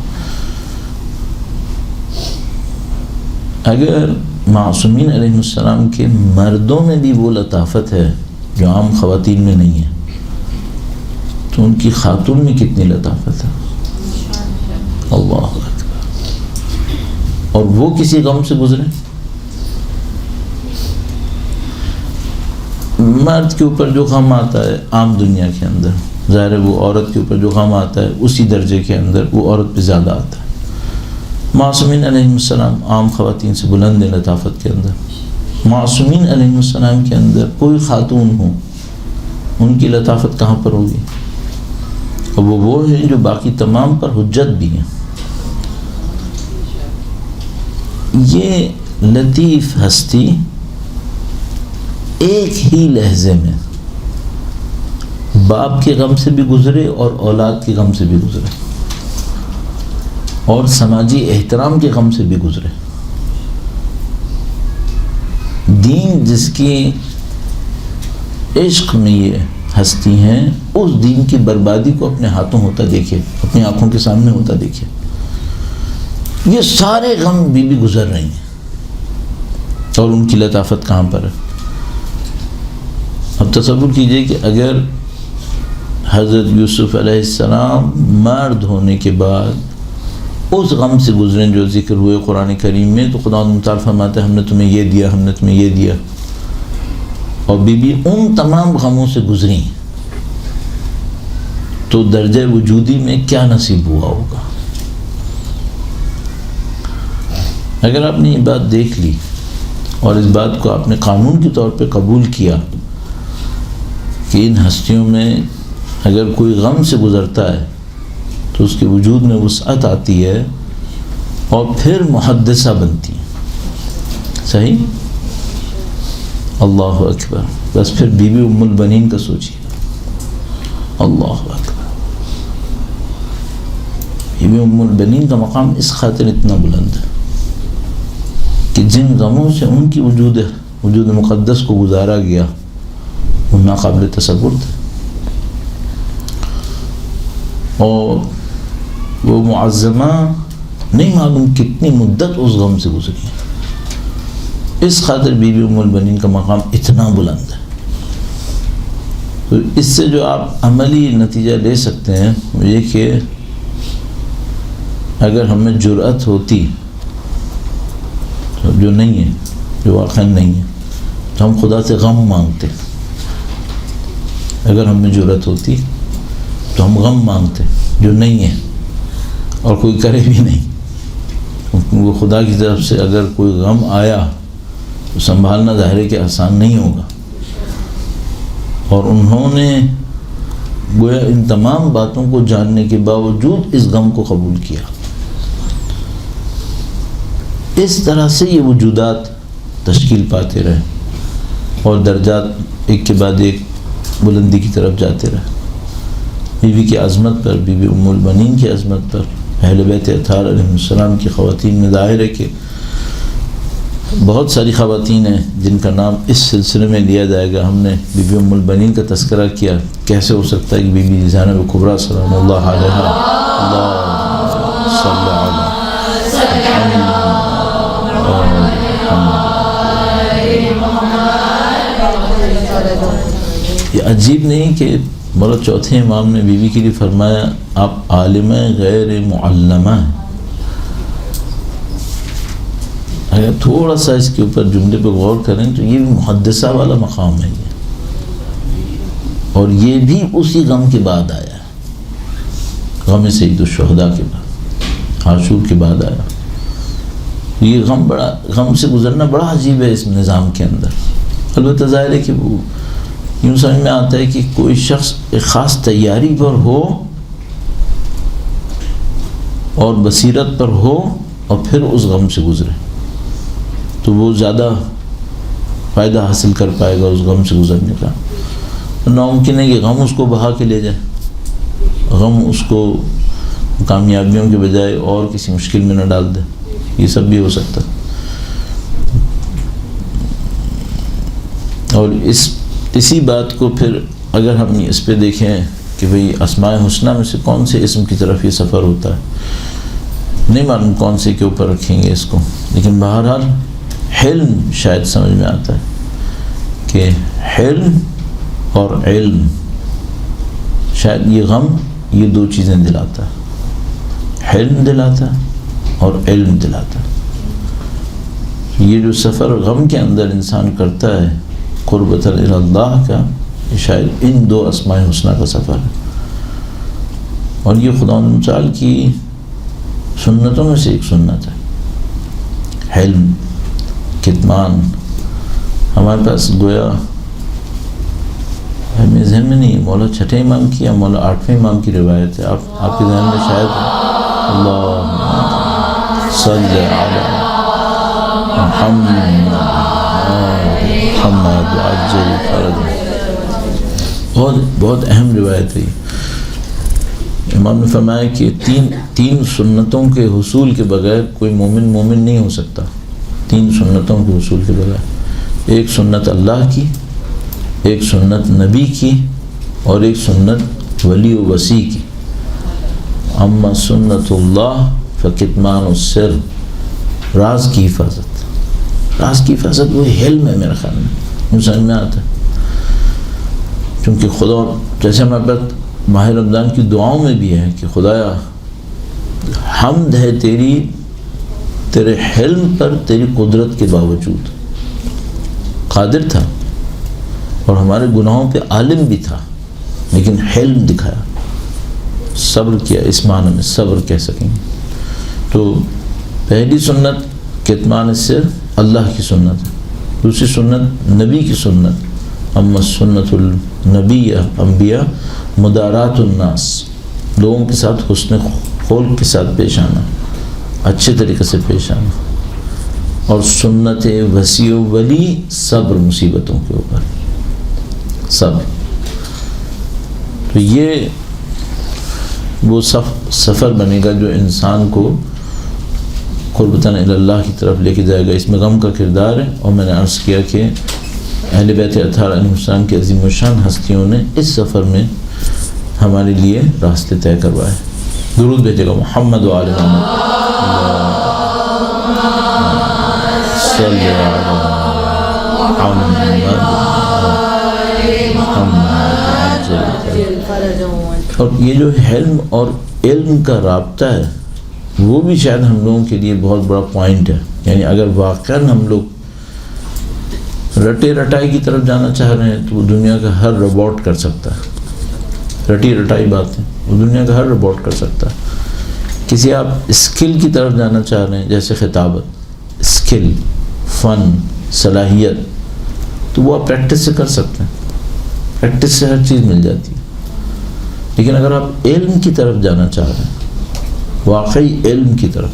اگر معصومین علیہ السلام کے مردوں میں بھی وہ لطافت ہے جو عام خواتین میں نہیں ہے، تو ان کی خاتون میں کتنی لطافت ہے؟ اللہ اکبر۔ اور وہ کسی غم سے گزرے۔ مرد کے اوپر جو غم آتا ہے عام دنیا کے اندر، ظاہر ہے وہ عورت کے اوپر جو غم آتا ہے اسی درجے کے اندر وہ عورت پہ زیادہ آتا ہے۔ معصومین علیہ السلام عام خواتین سے بلند لطافت کے اندر، معصومین علیہ السلام کے اندر کوئی خاتون ہو ان کی لطافت کہاں پر ہوگی؟ اور وہ ہیں جو باقی تمام پر حجت بھی ہیں۔ یہ لطیف ہستی ایک ہی لہجے میں باپ کے غم سے بھی گزرے اور اولاد کے غم سے بھی گزرے۔ اور سماجی احترام کے غم سے بھی گزرے. دین جس کی عشق میں یہ ہستی ہیں اس دین کی بربادی کو اپنے ہاتھوں ہوتا دیکھے, اپنی آنکھوں کے سامنے ہوتا دیکھے. یہ سارے غم بی بی گزر رہی ہیں اور ان کی لطافت کہاں پر ہے. اب تصور کیجئے کہ اگر حضرت یوسف علیہ السلام مرد ہونے کے بعد اس غم سے گزریں جو ذکر ہوئے قرآن کریم میں, تو خدا متعال فرماتا ہے ہم نے تمہیں یہ دیا, ہم نے تمہیں یہ دیا, اور بی بی ان تمام غموں سے گزری, تو درجہ وجودی میں کیا نصیب ہوا ہوگا. اگر آپ نے یہ بات دیکھ لی اور اس بات کو آپ نے قانون کے طور پہ قبول کیا کہ ان ہستیوں میں اگر کوئی غم سے گزرتا ہے تو اس کے وجود میں وسعت آتی ہے اور پھر محدثہ بنتی ہے. صحیح؟ اللہ اکبر. بس پھر بی بی ام البنین کا سوچیے. اللہ اکبر. بی بی ام البنین کا مقام اس خاطر اتنا بلند ہے کہ جن غموں سے ان کی وجود مقدس کو گزارا گیا وہ ناقابل تصور تھے, اور وہ معظمہ نہیں معلوم کتنی مدت اس غم سے گزری ہے. اس خاطر بی بی ام البنین کا مقام اتنا بلند ہے. تو اس سے جو آپ عملی نتیجہ لے سکتے ہیں وہ یہ کہ اگر ہمیں جرأت ہوتی, جو نہیں ہے, جو واقعا نہیں ہے, تو ہم خدا سے غم مانگتے. اگر ہم میں جرأت ہوتی تو ہم غم مانگتے, جو نہیں ہے اور کوئی کرے بھی نہیں. وہ خدا کی طرف سے اگر کوئی غم آیا تو سنبھالنا ظاہر ہے کہ آسان نہیں ہوگا, اور انہوں نے گویا ان تمام باتوں کو جاننے کے باوجود اس غم کو قبول کیا. اس طرح سے یہ وجودات تشکیل پاتے رہے اور درجات ایک کے بعد ایک بلندی کی طرف جاتے رہے. بی بی کی عظمت پر, بی بی ام البنین کی عظمت پر, اہل بیت اطہار علیہ السلام کی خواتین میں ظاہر ہے کہ بہت ساری خواتین ہیں جن کا نام اس سلسلے میں لیا جائے گا. ہم نے بی بی ام البنین کا تذکرہ کیا, کیسے ہو سکتا ہے کہ بی بی زینب کبریٰ سلام اللہ علیہا, اللہ صلی علیہ یہ عجیب نہیں کہ مولا چوتھے امام نے بی بی کے لیے فرمایا آپ عالمہ غیر معلمہ ہیں. اگر تھوڑا سا اس کے اوپر جملے پہ غور کریں تو یہ بھی محدثہ والا مقام ہے یہ, اور یہ بھی اسی غم کے بعد آیا, غم سید الشہداء کے بعد, عاشور کے بعد آیا. یہ غم سے گزرنا بڑا عجیب ہے اس نظام کے اندر. البتہ ظاہر ہے کہ وہ یوں سمجھ میں آتا ہے کہ کوئی شخص ایک خاص تیاری پر ہو اور بصیرت پر ہو اور پھر اس غم سے گزرے تو وہ زیادہ فائدہ حاصل کر پائے گا اس غم سے گزرنے کا. ناممکن ہے کہ غم اس کو بہا کے لے جائے, غم اس کو کامیابیوں کے بجائے اور کسی مشکل میں نہ ڈال دے. یہ سب بھی ہو سکتا. اور اسی بات کو پھر اگر ہم اس پہ دیکھیں کہ بھئی اسماء حسنہ میں سے کون سے اسم کی طرف یہ سفر ہوتا ہے, نہیں معلوم کون سے کے اوپر رکھیں گے اس کو, لیکن بہرحال حلم شاید سمجھ میں آتا ہے کہ حلم اور علم, شاید یہ غم یہ دو چیزیں دلاتا ہے, حلم دلاتا ہے اور علم دلاتا ہے. یہ جو سفر غم کے اندر انسان کرتا ہے قربۃ اللہ کا, یہ شاید ان دو اسماء حسنہ کا سفر ہے. اور یہ خدا متعال کی سنتوں میں سے ایک سنت ہے, حلم, کتمان. ہمارے پاس گویا ہمیں ذہن میں نہیں, مولا چھٹے امام کی یا مولا آٹھویں امام کی روایت ہے. آپ کے ذہن میں شاید اللہ صلی علی محمد عجل فرج, بہت اہم روایت ہے. امام نے فرمایا کہ تین سنتوں کے حصول کے بغیر کوئی مومن نہیں ہو سکتا. 3 سنتوں کے حصول کے بغیر، ایک سنت اللہ کی، ایک سنت نبی کی، اور ایک سنت ولی و وصی کی. اما سنت اللہ فکتمان السر، راز کی حفاظت. راز کی حفاظت وہ حلم ہے میرے خیال میں، سمجھ میں آتا ہے. کیونکہ خدا، جیسے ہمارے پاس ماہ رمضان کی دعاؤں میں بھی ہے کہ خدایا حمد ہے تیرے حلم پر، تیری قدرت کے باوجود. قادر تھا اور ہمارے گناہوں پہ عالم بھی تھا، لیکن حلم دکھایا، صبر کیا. اس معنی میں صبر کہہ سکیں گے. تو پہلی سنت کتمان السر اللہ کی سنت ہے. دوسری سنت نبی کی سنت، اما سنت النبی انبیاء مدارات الناس، لوگوں کے ساتھ حسن خلق کے ساتھ پیش آنا، اچھے طریقے سے پیش آنا. اور سنت وصی و ولی صبر مصیبتوں کے اوپر، صبر. تو یہ وہ سفر بنے گا جو انسان کو قربتاً اللہ کی طرف لے کے جائے گا. اس میں غم کا کردار ہے. اور میں نے عرض کیا کہ اہل بیت اطہار علیہ السلام کی عظیم الشان ہستیوں نے اس سفر میں ہمارے لیے راستے طے کروائے. درود بھیجے گا محمد و آل محمد. صلی اللہ اور یہ جو حلم اور علم کا رابطہ ہے وہ بھی شاید ہم لوگوں کے لیے بہت بڑا پوائنٹ ہے. یعنی اگر واقعاً ہم لوگ رٹے رٹائی کی طرف جانا چاہ رہے ہیں تو وہ دنیا کا ہر روبوٹ کر سکتا ہے. رٹی رٹائی بات ہے، وہ دنیا کا ہر روبوٹ کر سکتا ہے. کسی آپ اسکل کی طرف جانا چاہ رہے ہیں، جیسے خطابت، اسکل، فن، صلاحیت، تو وہ آپ پریکٹس سے کر سکتے ہیں. پریکٹس سے ہر چیز مل جاتی ہے. لیکن اگر آپ علم کی طرف جانا چاہ رہے ہیں، واقعی علم کی طرف،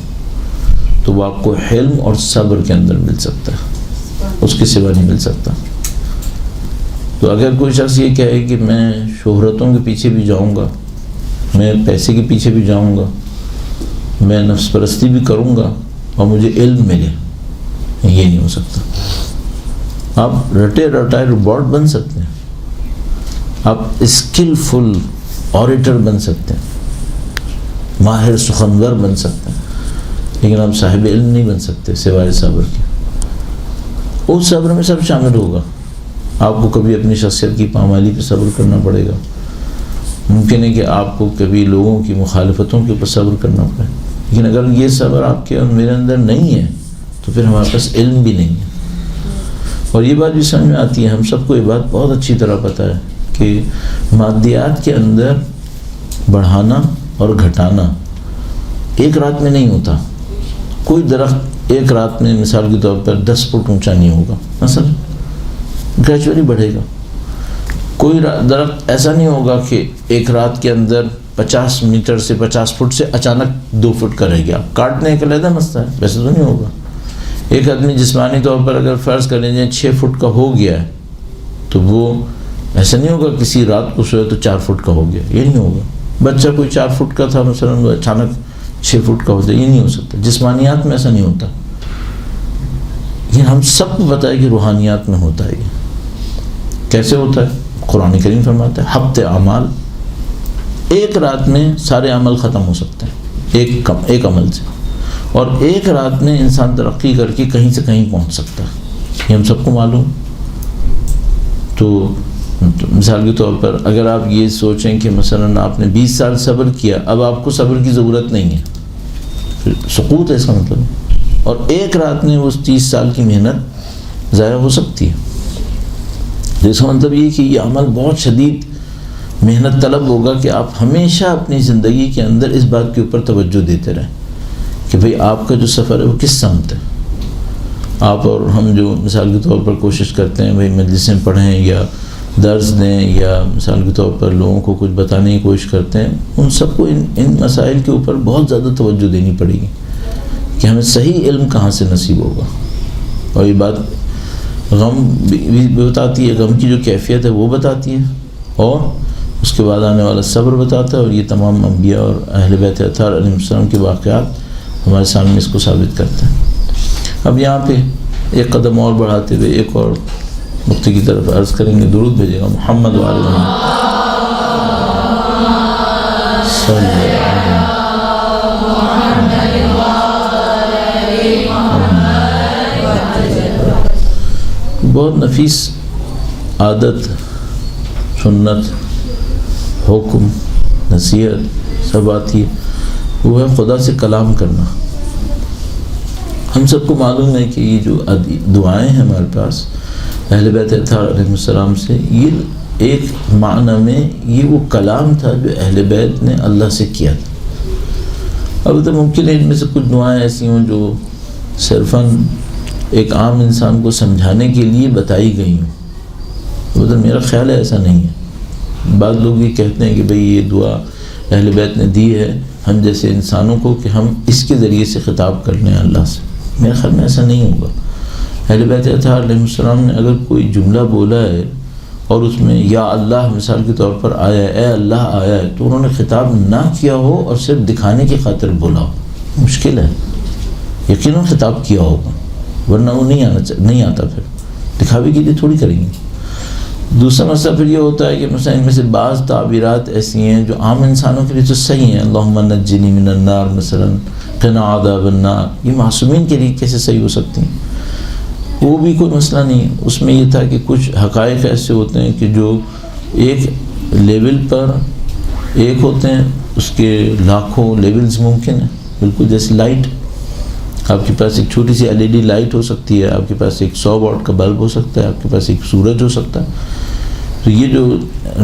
تو وہ آپ کو حلم اور صبر کے اندر مل سکتا ہے، اس کے سوا نہیں مل سکتا. تو اگر کوئی شخص یہ کہے کہ میں شہرتوں کے پیچھے بھی جاؤں گا، میں پیسے کے پیچھے بھی جاؤں گا، میں نفس پرستی بھی کروں گا اور مجھے علم ملے، یہ نہیں ہو سکتا. آپ رٹے رٹائے روبوٹ بن سکتے ہیں، آپ اسکلفل اوریٹر بن سکتے ہیں، ماہر سخنور بن سکتے ہیں، لیکن آپ صاحب علم نہیں بن سکتے سوائے صبر کے. اس صبر میں سب شامل ہوگا. آپ کو کبھی اپنی شخصیت کی پامالی پہ صبر کرنا پڑے گا. ممکن ہے کہ آپ کو کبھی لوگوں کی مخالفتوں کے اوپر صبر کرنا پڑے. لیکن اگر یہ صبر آپ کے اور میرے اندر نہیں ہے تو پھر ہمارے پاس علم بھی نہیں ہے. اور یہ بات بھی سمجھ میں آتی ہے، ہم سب کو یہ بات بہت اچھی طرح پتہ ہے کہ مادیات کے اندر بڑھانا اور گھٹانا ایک رات میں نہیں ہوتا. کوئی درخت ایک رات میں مثال کے طور پر 10 فٹ اونچا نہیں ہوگا، مثلا گریجولی بڑھے گا. کوئی درخت ایسا نہیں ہوگا کہ ایک رات کے اندر 50 میٹر سے 50 فٹ سے اچانک 2 فٹ کا رہ گیا. کاٹنے کا علیحدہ مسئلہ ہے، ویسے تو نہیں ہوگا. ایک آدمی جسمانی طور پر اگر فرض کر لیجیے 6 فٹ کا ہو گیا ہے تو وہ ایسا نہیں ہوگا کسی رات کو سوئے تو 4 فٹ کا ہو گیا، یہ نہیں ہوگا. بچہ کوئی 4 فٹ کا تھا مثلا، وہ اچانک 6 فٹ کا ہوتا ہے، یہ نہیں ہو سکتا. جسمانیات میں ایسا نہیں ہوتا. یہ ہم سب کو پتہ ہے کہ روحانیات میں ہوتا ہے. یہ کیسے ہوتا ہے؟ قرآن کریم فرماتا ہے ہفتے اعمال، ایک رات میں سارے عمل ختم ہو سکتے ہیں ایک عمل سے. اور ایک رات میں انسان ترقی کر کے کہیں سے کہیں پہنچ سکتا ہے، یہ ہم سب کو معلوم. تو مثال کے طور پر اگر آپ یہ سوچیں کہ مثلا آپ نے 20 سال صبر کیا، اب آپ کو صبر کی ضرورت نہیں ہے، پھر سقوط ہے اس کا مطلب. اور ایک رات میں وہ 30 سال کی محنت ضائع ہو سکتی ہے. اس کا مطلب یہ کہ یہ عمل بہت شدید محنت طلب ہوگا کہ آپ ہمیشہ اپنی زندگی کے اندر اس بات کے اوپر توجہ دیتے رہیں کہ بھئی آپ کا جو سفر ہے وہ کس سمت ہے. آپ اور ہم جو مثال کے طور پر کوشش کرتے ہیں بھئی مجلسیں پڑھیں یا درس دیں یا مثال کے طور پر لوگوں کو کچھ بتانے کی کوشش کرتے ہیں، ان سب کو ان مسائل کے اوپر بہت زیادہ توجہ دینی پڑے گی کہ ہمیں صحیح علم کہاں سے نصیب ہوگا. اور یہ بات غم بھی بتاتی ہے، غم کی جو کیفیت ہے وہ بتاتی ہے، اور اس کے بعد آنے والا صبر بتاتا ہے، اور یہ تمام انبیاء اور اہل بیت اطہار علیہ السلام کے واقعات ہمارے سامنے اس کو ثابت کرتے ہیں۔ اب یہاں پہ ایک قدم اور بڑھاتے ہوئے ایک اور نقطے کی طرف عرض کریں گے، درود بھیجے گا محمد وعلی محمد صلی اللہ علیہ وسلم۔ بہت نفیس عادت، سنت، حکم، نصیحت سب آتی ہے، وہ ہے خدا سے کلام کرنا۔ ہم سب کو معلوم ہے کہ یہ جو دعائیں ہیں ہمارے پاس اہل بیت اطہار علیہ السلام سے، یہ ایک معنی میں یہ وہ کلام تھا جو اہل بیت نے اللہ سے کیا تھا۔ اب تو ممکن ہے ان میں سے کچھ دعائیں ایسی ہوں جو صرفاً ایک عام انسان کو سمجھانے کے لیے بتائی گئی ہوں، تو میرا خیال ہے ایسا نہیں ہے۔ بعض لوگ یہ کہتے ہیں کہ بھئی یہ دعا اہل بیت نے دی ہے ہم جیسے انسانوں کو کہ ہم اس کے ذریعے سے خطاب کر لیں اللہ سے۔ میرے خیال میں ایسا نہیں ہوگا۔ اہل بیت اطہار علیہ السلام نے اگر کوئی جملہ بولا ہے اور اس میں یا اللہ مثال کے طور پر آیا ہے، اے اللہ آیا ہے، تو انہوں نے خطاب نہ کیا ہو اور صرف دکھانے کی خاطر بولا ہو، مشکل ہے۔ یقیناً خطاب کیا ہوگا، ورنہ وہ نہیں آتا، پھر دکھاوے کے لیے تھوڑی کریں گے۔ دوسرا مسئلہ پھر یہ ہوتا ہے کہ مثلا ان میں سے بعض تعبیرات ایسی ہیں جو عام انسانوں کے لیے تو صحیح ہیں، اللہم نجنی من النار مثلا، قنا عذاب النار، یہ معصومین کے لیے کیسے صحیح ہو سکتی ہیں؟ وہ بھی کوئی مسئلہ نہیں ہے۔ اس میں یہ تھا کہ کچھ حقائق ایسے ہوتے ہیں کہ جو ایک لیول پر ایک ہوتے ہیں، اس کے لاکھوں لیولز ممکن ہیں، بالکل جیسے لائٹ۔ آپ کے پاس ایک چھوٹی سی LED لائٹ ہو سکتی ہے، آپ کے پاس ایک 100 واٹ کا بلب ہو سکتا ہے، آپ کے پاس ایک سورج ہو سکتا ہے۔ تو یہ جو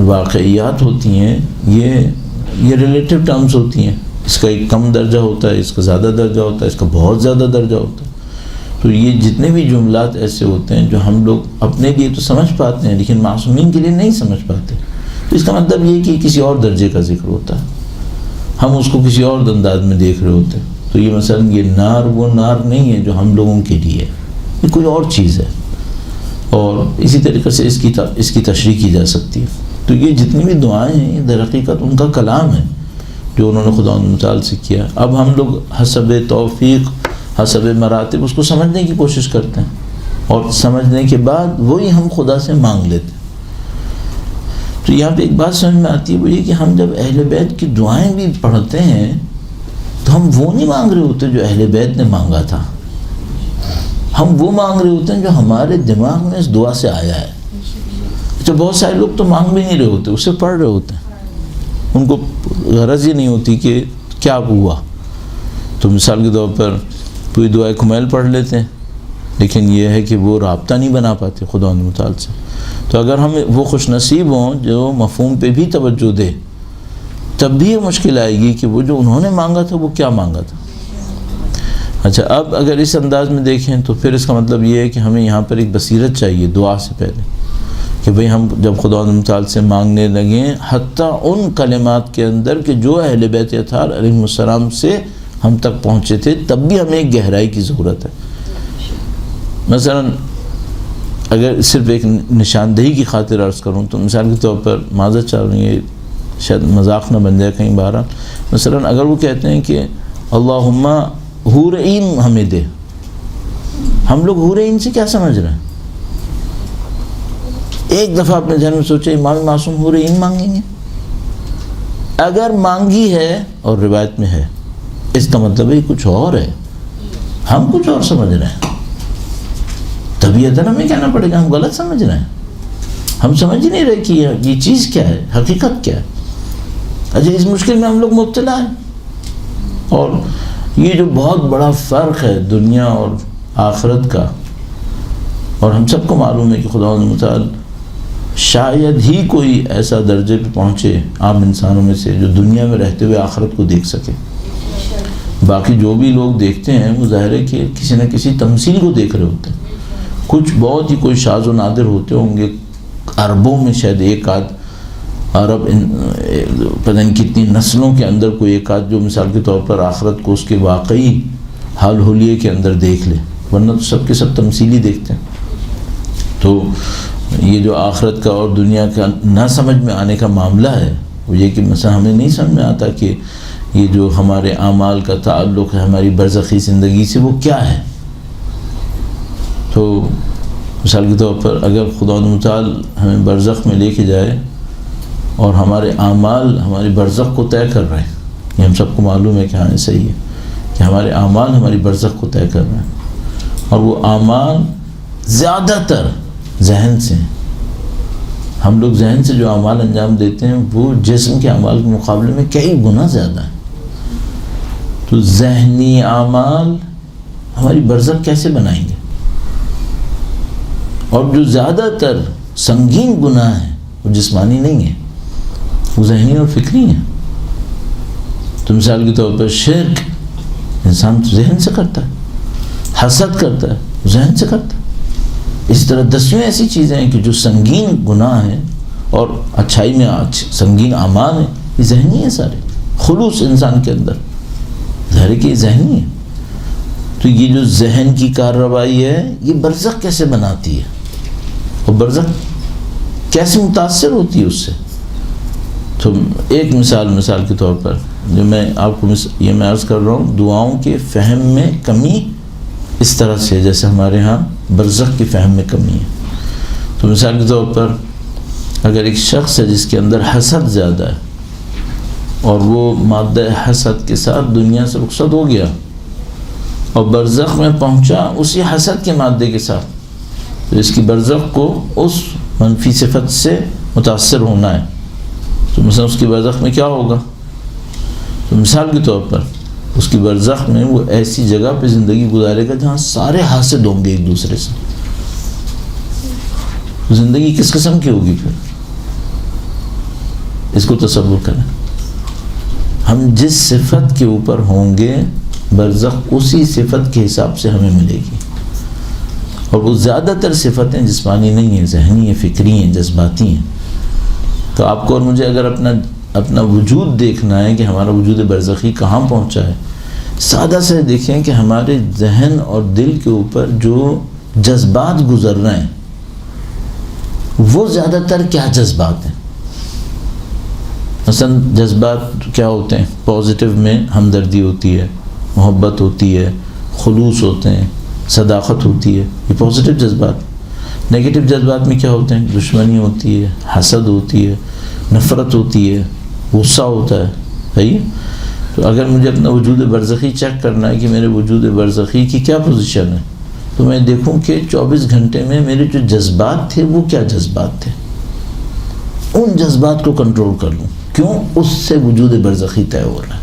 واقعیات ہوتی ہیں یہ ریلیٹیو ٹرمز ہوتی ہیں، اس کا ایک کم درجہ ہوتا ہے، اس کا زیادہ درجہ ہوتا ہے، اس کا بہت زیادہ درجہ ہوتا ہے۔ تو یہ جتنے بھی جملات ایسے ہوتے ہیں جو ہم لوگ اپنے لیے تو سمجھ پاتے ہیں لیکن معصومین کے لیے نہیں سمجھ پاتے، تو اس کا مطلب یہ کہ کسی اور درجے کا ذکر ہوتا ہے، ہم اس کو کسی اور انداز میں دیکھ رہے ہوتے ہیں۔ تو یہ مثلا یہ نار وہ نار نہیں ہے جو ہم لوگوں کے لیے ہے، یہ کوئی اور چیز ہے، اور اسی طریقے سے اس کی تشریح کی جا سکتی ہے۔ تو یہ جتنی بھی دعائیں ہیں یہ در حقیقت ان کا کلام ہے جو انہوں نے خدا متعال سے کیا۔ اب ہم لوگ حسب توفیق، حسب مراتب اس کو سمجھنے کی کوشش کرتے ہیں، اور سمجھنے کے بعد وہی ہم خدا سے مانگ لیتے ہیں۔ تو یہاں پہ ایک بات سمجھ میں آتی ہے، وہ یہ کہ ہم جب اہل بیت کی دعائیں بھی پڑھتے ہیں تو ہم وہ نہیں مانگ رہے ہوتے جو اہل بیت نے مانگا تھا، ہم وہ مانگ رہے ہوتے ہیں جو ہمارے دماغ میں اس دعا سے آیا ہے۔ اچھا، بہت سارے لوگ تو مانگ بھی نہیں رہے ہوتے، اسے پڑھ رہے ہوتے ہیں، ان کو غرض ہی نہیں ہوتی کہ کیا ہوا۔ تو مثال کے طور پر پوری دعائے کمیل پڑھ لیتے ہیں، لیکن یہ ہے کہ وہ رابطہ نہیں بنا پاتے خدا متعال سے۔ تو اگر ہم وہ خوش نصیب ہوں جو مفہوم پہ بھی توجہ دے، تب بھی یہ مشکل آئے گی کہ وہ جو انہوں نے مانگا تھا وہ کیا مانگا تھا۔ اچھا، اب اگر اس انداز میں دیکھیں تو پھر اس کا مطلب یہ ہے کہ ہمیں یہاں پر ایک بصیرت چاہیے دعا سے پہلے، کہ بھئی ہم جب خدا متعال سے مانگنے لگیں حتیٰ ان کلمات کے اندر کہ جو اہل بیت اطہار علیہ السلام سے ہم تک پہنچے تھے، تب بھی ہمیں ایک گہرائی کی ضرورت ہے۔ مثلا اگر صرف ایک نشاندہی کی خاطر عرض کروں تو مثال کے طور پر معذرت چاہ رہی ہے، شاید مذاق نہ بن جائے کہیں بہرحال، مثلا اگر وہ کہتے ہیں کہ اللہم حور عین ہمیں دے، ہم لوگ حور عین سے کیا سمجھ رہے ہیں؟ ایک دفعہ اپنے ذہن میں سوچے امام معصوم حور عین مانگیں گے؟ اگر مانگی ہے اور روایت میں ہے، اس کا مطلب ہے کچھ اور ہے، ہم کچھ اور سمجھ رہے ہیں، طبیعتاً ہمیں کہنا پڑے گا ہم غلط سمجھ رہے ہیں، ہم سمجھ ہی نہیں رہے کہ یہ چیز کیا ہے، حقیقت کیا ہے۔ اچھا، اس مشکل میں ہم لوگ مبتلا ہیں، اور یہ جو بہت بڑا فرق ہے دنیا اور آخرت کا، اور ہم سب کو معلوم ہے کہ خدا متعال شاید ہی کوئی ایسا درجے پہ پہنچے عام انسانوں میں سے جو دنیا میں رہتے ہوئے آخرت کو دیکھ سکے۔ باقی جو بھی لوگ دیکھتے ہیں وہ ظاہر ہے کہ کسی نہ کسی تمثیل کو دیکھ رہے ہوتے ہیں، کچھ بہت ہی کوئی شاذ و نادر ہوتے ہوں گے، اربوں میں شاید ایک آدھ عرب پتہ نہیں کتنی نسلوں کے اندر کوئی ایک آدھ جو مثال کے طور پر آخرت کو اس کے واقعی حال حلیے کے اندر دیکھ لے، ورنہ تو سب کے سب تمثیلی دیکھتے ہیں۔ تو یہ جو آخرت کا اور دنیا کا نہ سمجھ میں آنے کا معاملہ ہے وہ یہ کہ مثلا ہمیں نہیں سمجھ میں آتا کہ یہ جو ہمارے اعمال کا تعلق ہے ہماری برزخی زندگی سے وہ کیا ہے. تو مثال کے طور پر اگر خدا متعال ہمیں برزخ میں لے کے جائے اور ہمارے اعمال ہماری برزخ کو طے کر رہے ہیں، یہ ہم سب کو معلوم ہے کہ ہاں صحیح ہے کہ ہمارے اعمال ہماری برزخ کو طے کر رہے ہیں، اور وہ اعمال زیادہ تر ذہن سے ہیں. ہم لوگ ذہن سے جو اعمال انجام دیتے ہیں وہ جسم کے اعمال کے مقابلے میں کئی گنا زیادہ ہیں. تو ذہنی اعمال ہماری برزخ کیسے بنائیں گے؟ اور جو زیادہ تر سنگین گناہ ہیں وہ جسمانی نہیں ہیں، وہ ذہنی اور فکری ہیں. تو مثال کے طور پر شرک انسان ذہن سے کرتا ہے، حسد کرتا ہے ذہن سے کرتا ہے. اس طرح دسیوں ایسی چیزیں ہیں کہ جو سنگین گناہ ہیں اور اچھائی میں سنگین اعمال ہیں، یہ ذہنی ہیں سارے. خلوص انسان کے اندر ظاہر ہے کہ یہ ذہنی ہے. تو یہ جو ذہن کی کارروائی ہے یہ برزخ کیسے بناتی ہے اور برزخ کیسے متاثر ہوتی ہے اس سے. تو ایک مثال کے طور پر جو میں آپ کو یہ میں عرض کر رہا ہوں، دعاؤں کے فہم میں کمی اس طرح سے جیسے ہمارے ہاں برزخ کی فہم میں کمی ہے. تو مثال کے طور پر اگر ایک شخص ہے جس کے اندر حسد زیادہ ہے اور وہ مادہ حسد کے ساتھ دنیا سے رخصت ہو گیا اور برزخ میں پہنچا اسی حسد کے مادے کے ساتھ، تو اس کی برزخ کو اس منفی صفت سے متاثر ہونا ہے. تو مثلا اس کی برزخ میں کیا ہوگا؟ تو مثال کے طور پر اس کی برزخ میں وہ ایسی جگہ پہ زندگی گزارے گا جہاں سارے حاسد ہوں گے ایک دوسرے سے. زندگی کس قسم کی ہوگی پھر؟ اس کو تصور کریں. ہم جس صفت کے اوپر ہوں گے برزخ اسی صفت کے حساب سے ہمیں ملے گی. اور وہ زیادہ تر صفتیں جسمانی نہیں ہیں، ذہنی ہیں، فکری ہیں، جذباتی ہیں. تو آپ کو اور مجھے اگر اپنا وجود دیکھنا ہے کہ ہمارا وجود برزخی کہاں پہنچا ہے، سادہ سے دیکھیں کہ ہمارے ذہن اور دل کے اوپر جو جذبات گزر رہے ہیں وہ زیادہ تر کیا جذبات ہیں. مثلا جذبات کیا ہوتے ہیں؟ پازیٹیو میں ہمدردی ہوتی ہے، محبت ہوتی ہے، خلوص ہوتے ہیں، صداقت ہوتی ہے، یہ پازیٹیو جذبات. نیگیٹو جذبات میں کیا ہوتے ہیں؟ دشمنی ہوتی ہے، حسد ہوتی ہے، نفرت ہوتی ہے، غصہ ہوتا ہے. صحیح. تو اگر مجھے اپنا وجود برزخی چیک کرنا ہے کہ میرے وجود برزخی کی کیا پوزیشن ہے، تو میں دیکھوں کہ 24 گھنٹے میں میرے جو جذبات تھے وہ کیا جذبات تھے، ان جذبات کو کنٹرول کر لوں. کیوں؟ اس سے وجود برزخی طے ہو رہا ہے.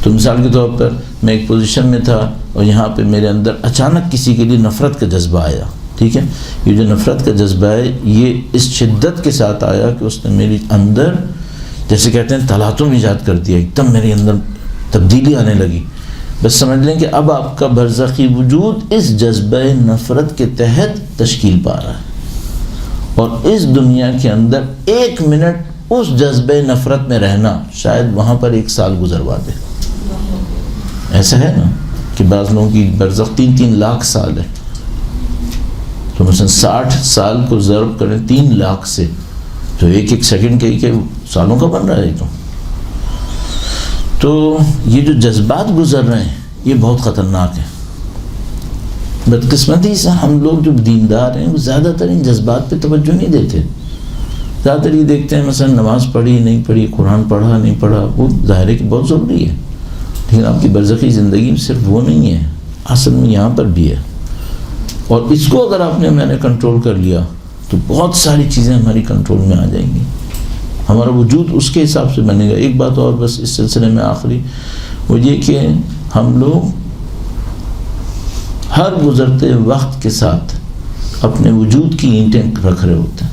تو مثال کے طور پر میں ایک پوزیشن میں تھا اور یہاں پہ میرے اندر اچانک کسی کے لیے نفرت کا جذبہ آیا. ٹھیک ہے، یہ جو نفرت کا جذبہ ہے یہ اس شدت کے ساتھ آیا کہ اس نے میری اندر جیسے کہتے ہیں تلاطم ایجاد کر دیا. ایک دم میرے اندر تبدیلی آنے لگی. بس سمجھ لیں کہ اب آپ کا برزخی وجود اس جذبہ نفرت کے تحت تشکیل پا رہا ہے، اور اس دنیا کے اندر 1 منٹ اس جذبہ نفرت میں رہنا شاید وہاں پر 1 سال گزروا دے. ایسا ہے نا کہ بعض لوگوں کی برزخ 3 لاکھ سال ہے. تو مثلا 60 سال کو ضرب کریں 3 لاکھ سے تو 1 سیکنڈ کے سالوں کا بن رہا ہے. تو یہ جو جذبات گزر رہے ہیں یہ بہت خطرناک ہے. بدقسمتی سے ہم لوگ جو دیندار ہیں وہ زیادہ تر ان جذبات پہ توجہ نہیں دیتے. زیادہ تر یہ دیکھتے ہیں مثلا نماز پڑھی نہیں پڑھی، قرآن پڑھا نہیں پڑھا، وہ ظاہر ہے کہ بہت ضروری ہے، لیکن آپ کی برزخی زندگی میں صرف وہ نہیں ہے، اصل میں یہاں پر بھی ہے. اور اس کو اگر میں نے کنٹرول کر لیا تو بہت ساری چیزیں ہماری کنٹرول میں آ جائیں گی. ہمارا وجود اس کے حساب سے بنے گا. ایک بات اور بس اس سلسلے میں آخری، وہ یہ کہ ہم لوگ ہر گزرتے وقت کے ساتھ اپنے وجود کی اینٹیں رکھ رہے ہوتے ہیں.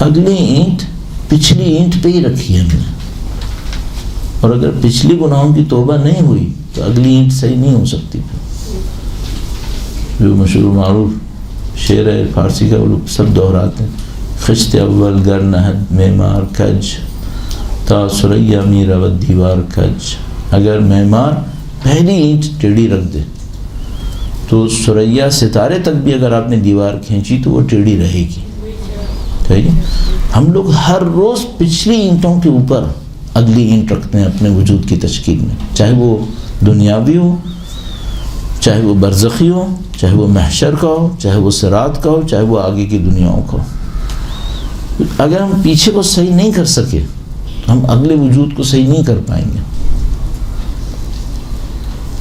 اگلی اینٹ پچھلی اینٹ پہ ہی رکھی ہے ہم نے، اور اگر پچھلی گناہوں کی توبہ نہیں ہوئی تو اگلی اینٹ صحیح نہیں ہو سکتی. جو مشہور معروف شعر ہے فارسی کا وہ لوگ سب دہراتے ہیں، خشت اول گر نہد معمار کج تا سریا میرا و دیوار کج. اگر معمار پہلی اینٹ ٹیڑھی رکھ دے تو ثریا ستارے تک بھی اگر آپ نے دیوار کھینچی تو وہ ٹیڑھی رہے گی. ٹھیک ہے. ہم لوگ ہر روز پچھلی اینٹوں کے اوپر اگلی اینٹ رکھتے ہیں اپنے وجود کی تشکیل میں، چاہے وہ دنیاوی ہو، چاہے وہ برزخی ہو، چاہے وہ محشر کا ہو، چاہے وہ صراط کا ہو، چاہے وہ آگے کی دنیاؤں کا ہو. اگر ہم پیچھے کو صحیح نہیں کر سکے تو ہم اگلے وجود کو صحیح نہیں کر پائیں گے.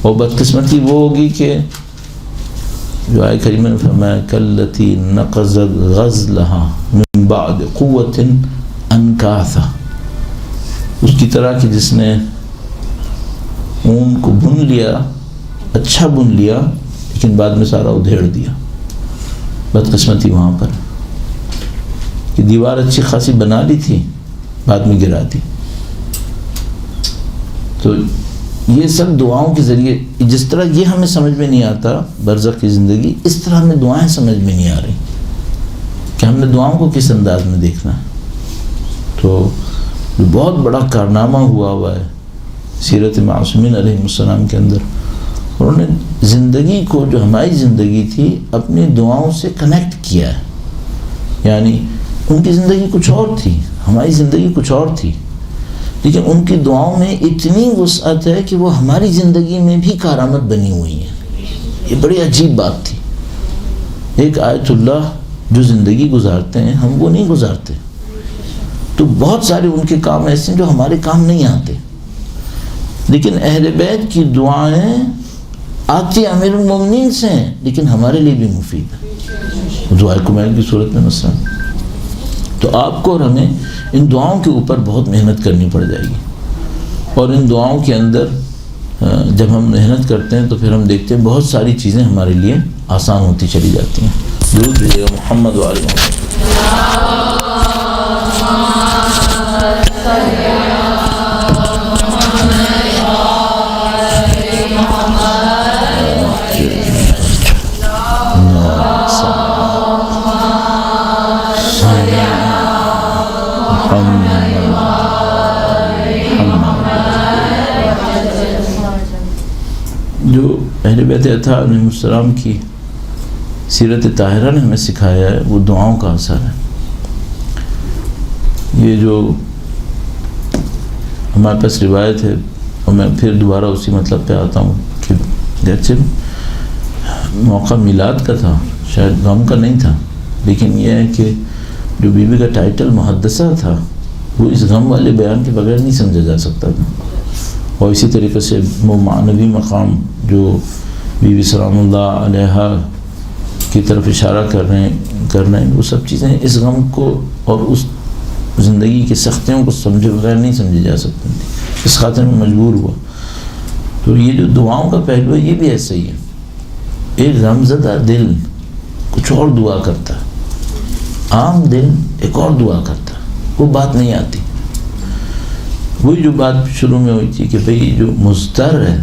اور بدقسمتی وہ ہوگی کہ جو آئے کریمہ نے فرمایا کلتی نقضت غزلها من بعد قوت انکاثا، اس کی طرح کہ جس نے اون کو بن لیا، اچھا بن لیا، لیکن بعد میں سارا ادھیڑ دیا. بدقسمتی وہاں پر کہ دیوار اچھی خاصی بنا لی تھی، بعد میں گرا دی. تو یہ سب دعاؤں کے ذریعے، جس طرح یہ ہمیں سمجھ میں نہیں آتا برزخ کی زندگی، اس طرح ہمیں دعائیں سمجھ میں نہیں آ رہی کہ ہم نے دعاؤں کو کس انداز میں دیکھنا ہے. تو بہت بڑا کارنامہ ہوا ہے سیرت معصومین علیہ السلام کے اندر. انہوں نے زندگی کو، جو ہماری زندگی تھی، اپنی دعاؤں سے کنیکٹ کیا ہے. یعنی ان کی زندگی کچھ اور تھی، ہماری زندگی کچھ اور تھی، لیکن ان کی دعاؤں میں اتنی وسعت ہے کہ وہ ہماری زندگی میں بھی کارآمد بنی ہوئی ہیں. یہ بڑی عجیب بات تھی. ایک آیت اللہ جو زندگی گزارتے ہیں، ہم وہ نہیں گزارتے. تو بہت سارے ان کے کام ایسے ہیں جو ہمارے کام نہیں آتے، لیکن اہل بیت کی دعائیں آتی امیر المومنین سے ہیں، لیکن ہمارے لیے بھی مفید ہے دعائے کمیل کی صورت میں مثلا. تو آپ کو اور ہمیں ان دعاؤں کے اوپر بہت محنت کرنی پڑ جائے گی. اور ان دعاؤں کے اندر جب ہم محنت کرتے ہیں تو پھر ہم دیکھتے ہیں بہت ساری چیزیں ہمارے لیے آسان ہوتی چلی جاتی ہیں. درود بھیجیے گا محمد و آل محمد. جو اہل بیت اطہار علیہ السلام کی سیرت طاہرہ نے ہمیں سکھایا ہے وہ دعاؤں کا اثر ہے. یہ جو ہمارے پاس روایت ہے، اور میں پھر دوبارہ اسی مطلب پہ آتا ہوں کہ گرچہ موقع میلاد کا تھا، شاید غم کا نہیں تھا، لیکن یہ ہے کہ جو بی بی کا ٹائٹل محدثہ تھا وہ اس غم والے بیان کے بغیر نہیں سمجھا جا سکتا تھا. اور اسی طریقے سے وہ معنوی مقام جو بی بی سلام اللہ علیہا کی طرف اشارہ کر رہے ہیں، وہ سب چیزیں اس غم کو اور اس زندگی کی سختیوں کو سمجھے بغیر نہیں سمجھی جا سکتی تھی. اس خاطر میں مجبور ہوا. تو یہ جو دعاؤں کا پہلو ہے یہ بھی ایسا ہی ہے. ایک غمزدہ دل کچھ اور دعا کرتا ہے، عام دل ایک اور دعا کرتا ہے، وہ بات نہیں آتی. وہی جو بات شروع میں ہوئی تھی کہ بھئی جو مضطر ہے،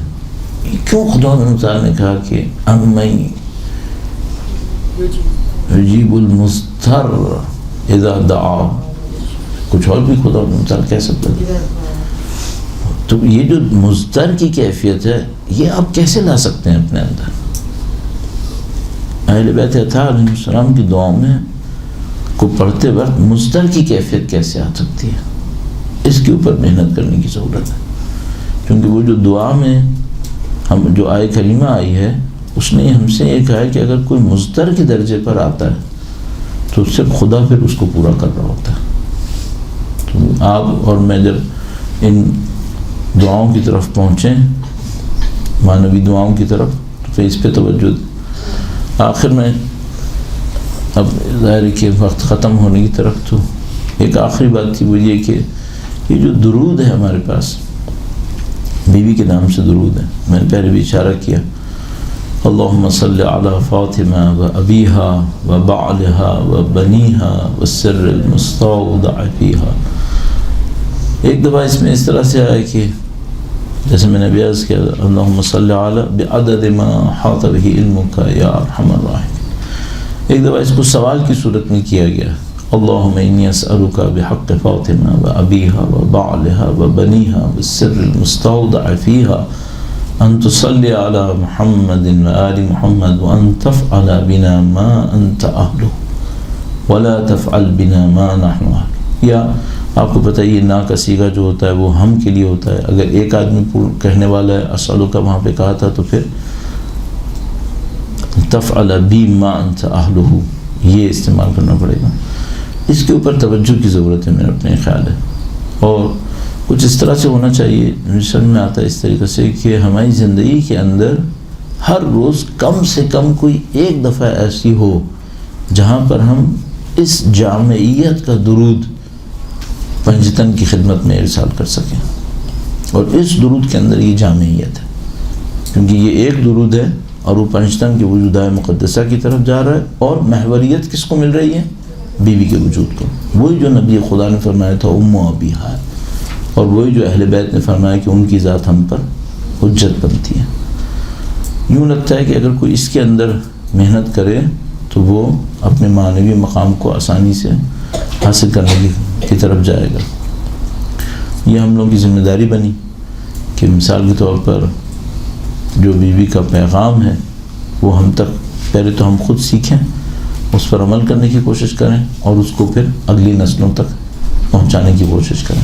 کیوں خدا متعالی نے کہا کہ امن یجیب المضطر اذا دعا، کچھ اور بھی خدا متعالی کہہ سکتا ہے. تو یہ جو مضطر کی کیفیت ہے یہ آپ کیسے لا سکتے ہیں اپنے اندر؟ اہل بیت اطہار علیہ السلام کی دعاؤں میں کو پڑھتے وقت مضطر کی کیفیت کیسے آ سکتی ہے؟ اس کے اوپر محنت کرنے کی ضرورت ہے. کیونکہ وہ جو دعا میں ہم جو آیت کریمہ آئی ہے اس نے ہم سے یہ کہا ہے کہ اگر کوئی مضطر کے درجے پر آتا ہے تو اس سے خدا پھر اس کو پورا کر رہا ہوتا ہے. تو آپ اور میں جب ان دعاؤں کی طرف پہنچیں، معنوی دعاؤں کی طرف، تو پھر اس پہ توجہ. آخر میں اب ظاہر ہے کہ وقت ختم ہونے کی طرف، تو ایک آخری بات تھی وہ یہ کہ یہ جو درود ہے ہمارے پاس، بیوی کے نام سے درود ہے. میں نے پہلے بھی اشارہ کیا، اللہم صلی علی فاطمہ و ابیہا و بعلہا و بنیہا و السر المستودع فیہا. ایک دفعہ اس میں اس طرح سے آیا کہ جیسے میں نے بیاض کیا، اللہم صلی علی بعدد ما حاط بہ علمک یا ارحم الراحمین. ایک دفعہ اس کو سوال کی صورت میں کیا گیا، اللہم انی اسألک بحق فاطمہ و ابیہا و بعلہا و بنیہا والسر المستودع فیہا ان تصلی علی محمد و آل محمد وان تفعل بنا ما انت اہلہ ولا تفعل بنا ما نحن اہلہ. یا آپ کو پتہ یہ نا کا صیغہ جو ہوتا ہے وہ ہم کے لیے ہوتا ہے. اگر ایک آدمی کہنے والا ہے اسألو کا وہاں پہ کہا تھا تو پھر تفعل بی ما انت اہلہ یہ استعمال کرنا پڑے گا. اس کے اوپر توجہ کی ضرورت ہے میرا اپنے خیال ہے. اور کچھ اس طرح سے ہونا چاہیے مجھے سمجھ میں آتا ہے اس طریقے سے کہ ہماری زندگی کے اندر ہر روز کم سے کم کوئی ایک دفعہ ایسی ہو جہاں پر ہم اس جامعیت کا درود پنجتن کی خدمت میں ارسال کر سکیں. اور اس درود کے اندر یہ جامعیت ہے کیونکہ یہ ایک درود ہے اور وہ پنجتن کے وجودائے مقدسہ کی طرف جا رہا ہے. اور محوریت کس کو مل رہی ہے؟ بیوی کے وجود کو. وہی جو نبی خدا نے فرمایا تھا ام ابیہا، اور وہی جو اہل بیت نے فرمایا کہ ان کی ذات ہم پر حجت بنتی ہے. یوں لگتا ہے کہ اگر کوئی اس کے اندر محنت کرے تو وہ اپنے معنوی مقام کو آسانی سے حاصل کرنے کی طرف جائے گا. یہ ہم لوگوں کی ذمہ داری بنی کہ مثال کے طور پر جو بیوی کا پیغام ہے وہ ہم تک پہلے تو ہم خود سیکھیں، اس پر عمل کرنے کی کوشش کریں اور اس کو پھر اگلی نسلوں تک پہنچانے کی کوشش کریں.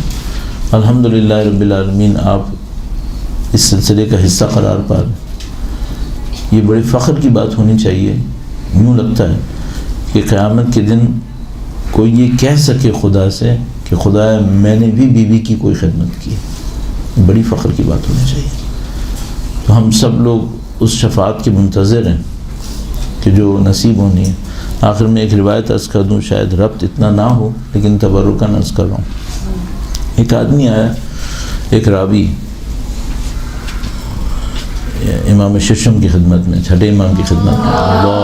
الحمدللہ رب العالمین آپ اس سلسلے کا حصہ قرار پا لیں. یہ بڑے فخر کی بات ہونی چاہیے. یوں لگتا ہے کہ قیامت کے دن کوئی یہ کہہ سکے خدا سے کہ خدایا میں نے بھی بیوی کی کوئی خدمت کی. بڑی فخر کی بات ہونی چاہیے. تو ہم سب لوگ اس شفاعت کے منتظر ہیں کہ جو نصیب ہونی ہے. آخر میں ایک روایت عرض کر دوں، شاید ربط اتنا نہ ہو لیکن تبرکاً عرض کر رہا ہوں. ایک آدمی آیا، ایک راوی امام ششم کی خدمت میں، چھٹے امام کی خدمت میں، اللہ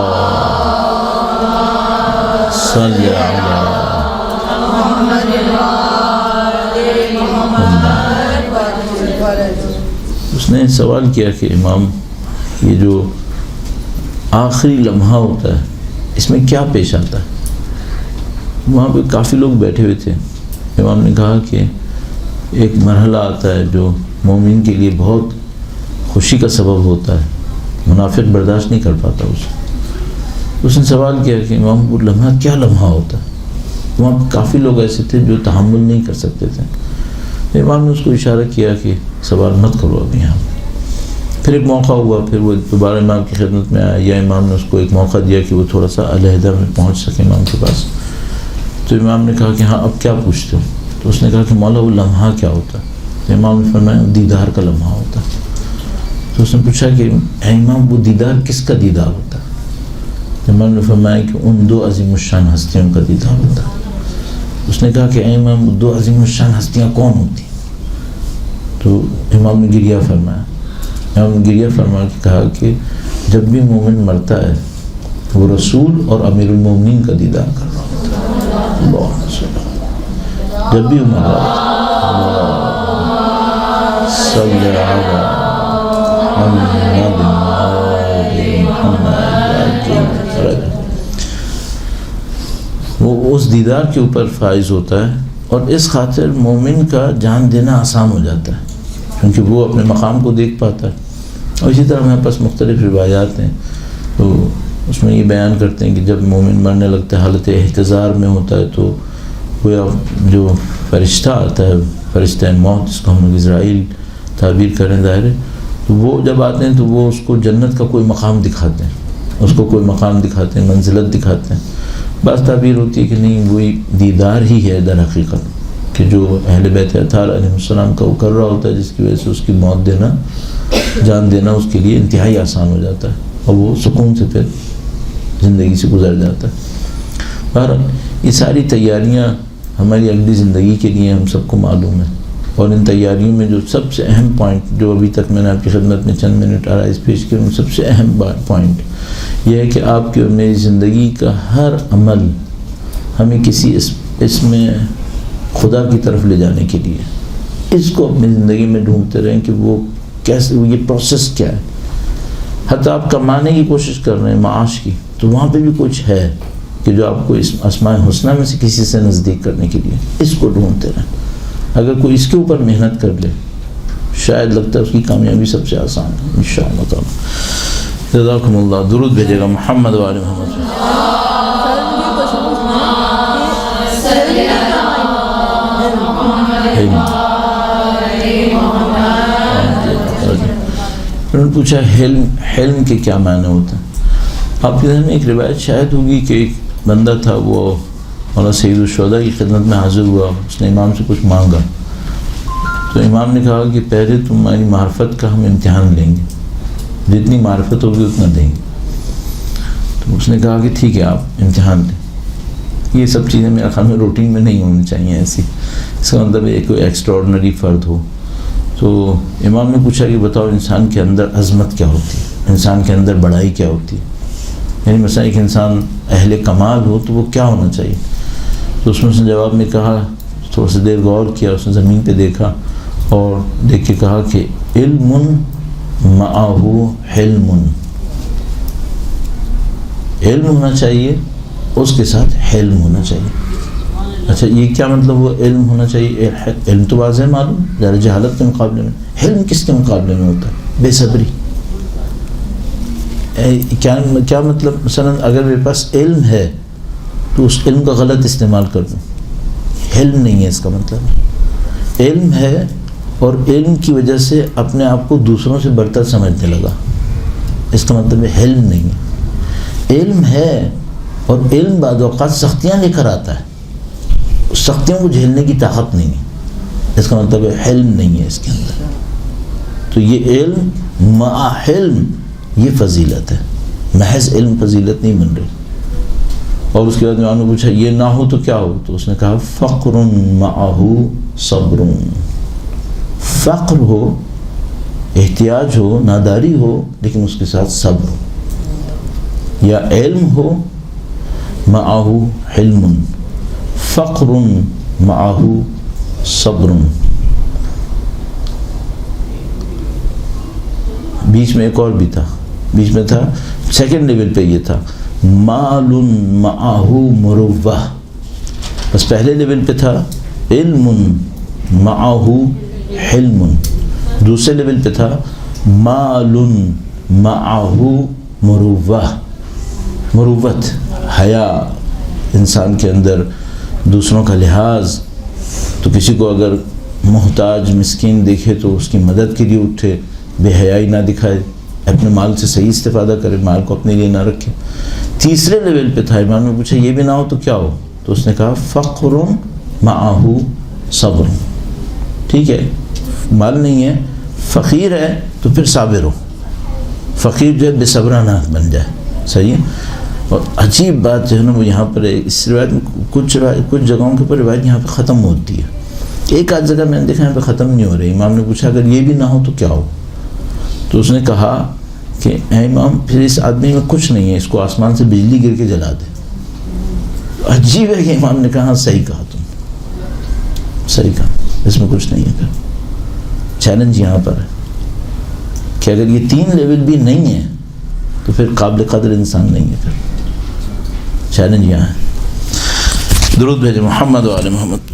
صلی علی اس نے سوال کیا کہ امام یہ جو آخری لمحہ ہوتا ہے اس میں کیا پیش آتا ہے؟ وہاں پہ کافی لوگ بیٹھے ہوئے تھے. امام نے کہا کہ ایک مرحلہ آتا ہے جو مومن کے لیے بہت خوشی کا سبب ہوتا ہے، منافق برداشت نہیں کر پاتا اسے. اس نے سوال کیا کہ امام وہ لمحہ کیا لمحہ ہوتا ہے؟ وہاں کافی لوگ ایسے تھے جو تحمل نہیں کر سکتے تھے. امام نے اس کو اشارہ کیا کہ سوال مت کرو ابھی یہاں. پھر ایک موقع ہوا، پھر وہ دوبارہ امام کی خدمت میں آیا، یا امام نے اس کو ایک موقع دیا کہ وہ تھوڑا سا علیحدہ میں پہنچ سکے امام کے پاس. تو امام نے کہا کہ ہاں اب کیا پوچھتے ہو؟ تو اس نے کہا کہ مولا وہ لمحہ کیا ہوتا ہے؟ تو امام نے فرمایا دیدار کا لمحہ ہوتا ہے. تو اس نے پوچھا کہ اے امام وہ دیدار کس کا دیدار ہوتا ہے؟ تو امام نے فرمایا کہ ان دو عظیم الشان ہستیوں کا دیدار ہوتا ہے. اس نے کہا کہ اے امام وہ دو عظیم الشان ہستیاں کون ہوتی ہیں؟ تو امام نے گریہ فرمایا. امام نے گریہ فرما کے کہا کہ جب بھی مومن مرتا ہے وہ رسول اور امیر المومنین کا دیدار کر رہا ہوتا ہے. اللہ جب بھی مر رہا صلی اللہ وہ اس دیدار کے اوپر فائز ہوتا ہے. اور اس خاطر مومن کا جان دینا آسان ہو جاتا ہے کیونکہ وہ اپنے مقام کو دیکھ پاتا ہے. اور اسی طرح ہمارے پاس مختلف روایات ہیں تو اس میں یہ بیان کرتے ہیں کہ جب مومن مرنے لگتا ہے حالت احتضار میں ہوتا ہے تو وہ جو فرشتہ آتا ہے، فرشتہ موت جس کو ہم لوگ اسرائیل تعبیر کریں ظاہر ہے، تو وہ جب آتے ہیں تو وہ اس کو جنت کا کوئی مقام دکھاتے ہیں، اس کو کوئی مقام دکھاتے ہیں، منزلت دکھاتے ہیں. بعض تعبیر ہوتی ہے کہ نہیں وہی دیدار ہی ہے در حقیقت کہ جو اہل بیت اطہار علیہ السلام کا وہ کر رہا ہوتا ہے، جس کی وجہ سے اس کی موت دینا، جان دینا اس کے لیے انتہائی آسان ہو جاتا ہے اور وہ سکون سے پھر زندگی سے گزر جاتا ہے. بہرحال یہ ساری تیاریاں ہماری اگلی زندگی کے لیے ہم سب کو معلوم ہے. اور ان تیاریوں میں جو سب سے اہم پوائنٹ جو ابھی تک میں نے آپ کی خدمت میں چند منٹ آرائز پیش کیا، ان سب سے اہم پوائنٹ یہ ہے کہ آپ کی اور میری زندگی کا ہر عمل ہمیں کسی اس میں خدا کی طرف لے جانے کے لیے اس کو اپنی زندگی میں ڈھونڈتے رہیں کہ وہ کیسے، یہ پروسیس کیا ہے. حتیٰ آپ کمانے کی کوشش کر رہے ہیں معاش کی، تو وہاں پہ بھی کچھ ہے کہ جو آپ کو اس اسماء حسنہ میں سے کسی سے نزدیک کرنے کے لیے اس کو ڈھونڈتے رہیں. اگر کوئی اس کے اوپر محنت کر لے شاید لگتا ہے اس کی کامیابی سب سے آسان ہے انشاءاللہ تعالی۔ جزاکم اللہ، درود بھیجے گا محمد و آل محمد۔ انہوں نے پوچھا حلم کے کیا معنی ہوتا ہے؟ آپ کے ذہن میں ایک روایت شاید ہوگی کہ ایک بندہ تھا، وہ مولانا سید الشہداء کی خدمت میں حاضر ہوا، اس نے امام سے کچھ مانگا، تو امام نے کہا کہ پہلے تمہاری معرفت کا ہم امتحان لیں گے، جتنی معرفت ہوگی اتنا دیں گے۔ تو اس نے کہا کہ ٹھیک ہے آپ امتحان دیں۔ یہ سب چیزیں میرے خیال میں روٹین میں نہیں ہونی چاہیے ایسی، اس کا مطلب ایک کوئی ایکسٹراڈنری فرد ہو۔ تو امام نے پوچھا کہ بتاؤ انسان کے اندر عظمت کیا ہوتی ہے، انسان کے اندر بڑائی کیا ہوتی ہے، یعنی مثلا ایک انسان اہل کمال ہو تو وہ کیا ہونا چاہیے؟ تو اس نے جواب میں کہا، تھوڑا سا دیر غور کیا، اس نے زمین پہ دیکھا اور دیکھ کے کہا کہ علم معہ حلم، علم ہونا چاہیے اس کے ساتھ حلم ہونا چاہیے۔ اچھا یہ کیا مطلب ہوا علم ہونا چاہیے؟ علم تو واضح معلوم، ذرا جہالت کے مقابلے میں، حلم کس کے مقابلے میں ہوتا ہے؟ بے صبری۔ کیا مطلب؟ مثلا اگر میرے پاس علم ہے تو اس علم کا غلط استعمال کر دوں، حلم نہیں ہے اس کا مطلب۔ علم ہے اور علم کی وجہ سے اپنے آپ کو دوسروں سے برتر سمجھنے لگا، اس کا مطلب حلم نہیں ہے۔ علم ہے اور علم بعض اوقات سختیاں لے کر آتا ہے، سختیوں کو جھیلنے کی طاقت نہیں ہے، اس کا مطلب حلم نہیں ہے اس کے اندر۔ تو یہ علم مع حلم یہ فضیلت ہے، محض علم فضیلت نہیں بن رہی۔ اور اس کے بعد میں نے پوچھا یہ نہ ہو تو کیا ہو؟ تو اس نے کہا فقر معہ صبر، فقر ہو، احتیاج ہو، ناداری ہو، لیکن اس کے ساتھ صبر ہو، یا علم ہو معہ حلم، فقر معہ صبر۔ بیچ میں ایک اور بھی تھا، بیچ میں تھا سیکنڈ لیول پہ یہ تھا مال معہ مروہ، بس پہلے لیول پہ تھا علم معہ حلم، دوسرے لیول پہ تھا مال معہ مروہ، مروت، حیا، انسان کے اندر دوسروں کا لحاظ، تو کسی کو اگر محتاج مسکین دیکھے تو اس کی مدد کے لیے اٹھے، بے حیائی نہ دکھائے، اپنے مال سے صحیح استفادہ کرے، مال کو اپنے لیے نہ رکھے۔ تیسرے لیول پہ تھا، امام نے پوچھا یہ بھی نہ ہو تو کیا ہو؟ تو اس نے کہا فقر معہ صبر، ٹھیک ہے مال نہیں ہے، فقیر ہے تو پھر صابر ہو، فقیر جو ہے بے صبرانہ بن جائے، صحیح ہے۔ اور عجیب بات جو ہے نا وہ یہاں پر اس روایت میں کچھ جگہوں کے اوپر روایت یہاں پہ ختم ہوتی ہے، ایک آدھ جگہ میں نے دیکھا یہاں پہ ختم نہیں ہو رہی۔ امام نے پوچھا اگر یہ بھی نہ ہو تو کیا ہو؟ تو اس نے کہا کہ اے امام پھر اس آدمی میں کچھ نہیں ہے، اس کو آسمان سے بجلی گر کے جلا دے۔ عجیب ہے کہ امام نے کہا صحیح کہا، تم صحیح کہا، اس میں کچھ نہیں ہے۔ پھر چیلنج یہاں پر ہے کہ اگر یہ تین لیول بھی نہیں ہے تو پھر قابل قدر انسان نہیں ہے، پھر چیلنج یہاں ہے۔ درود بھیجے محمد و آل محمد۔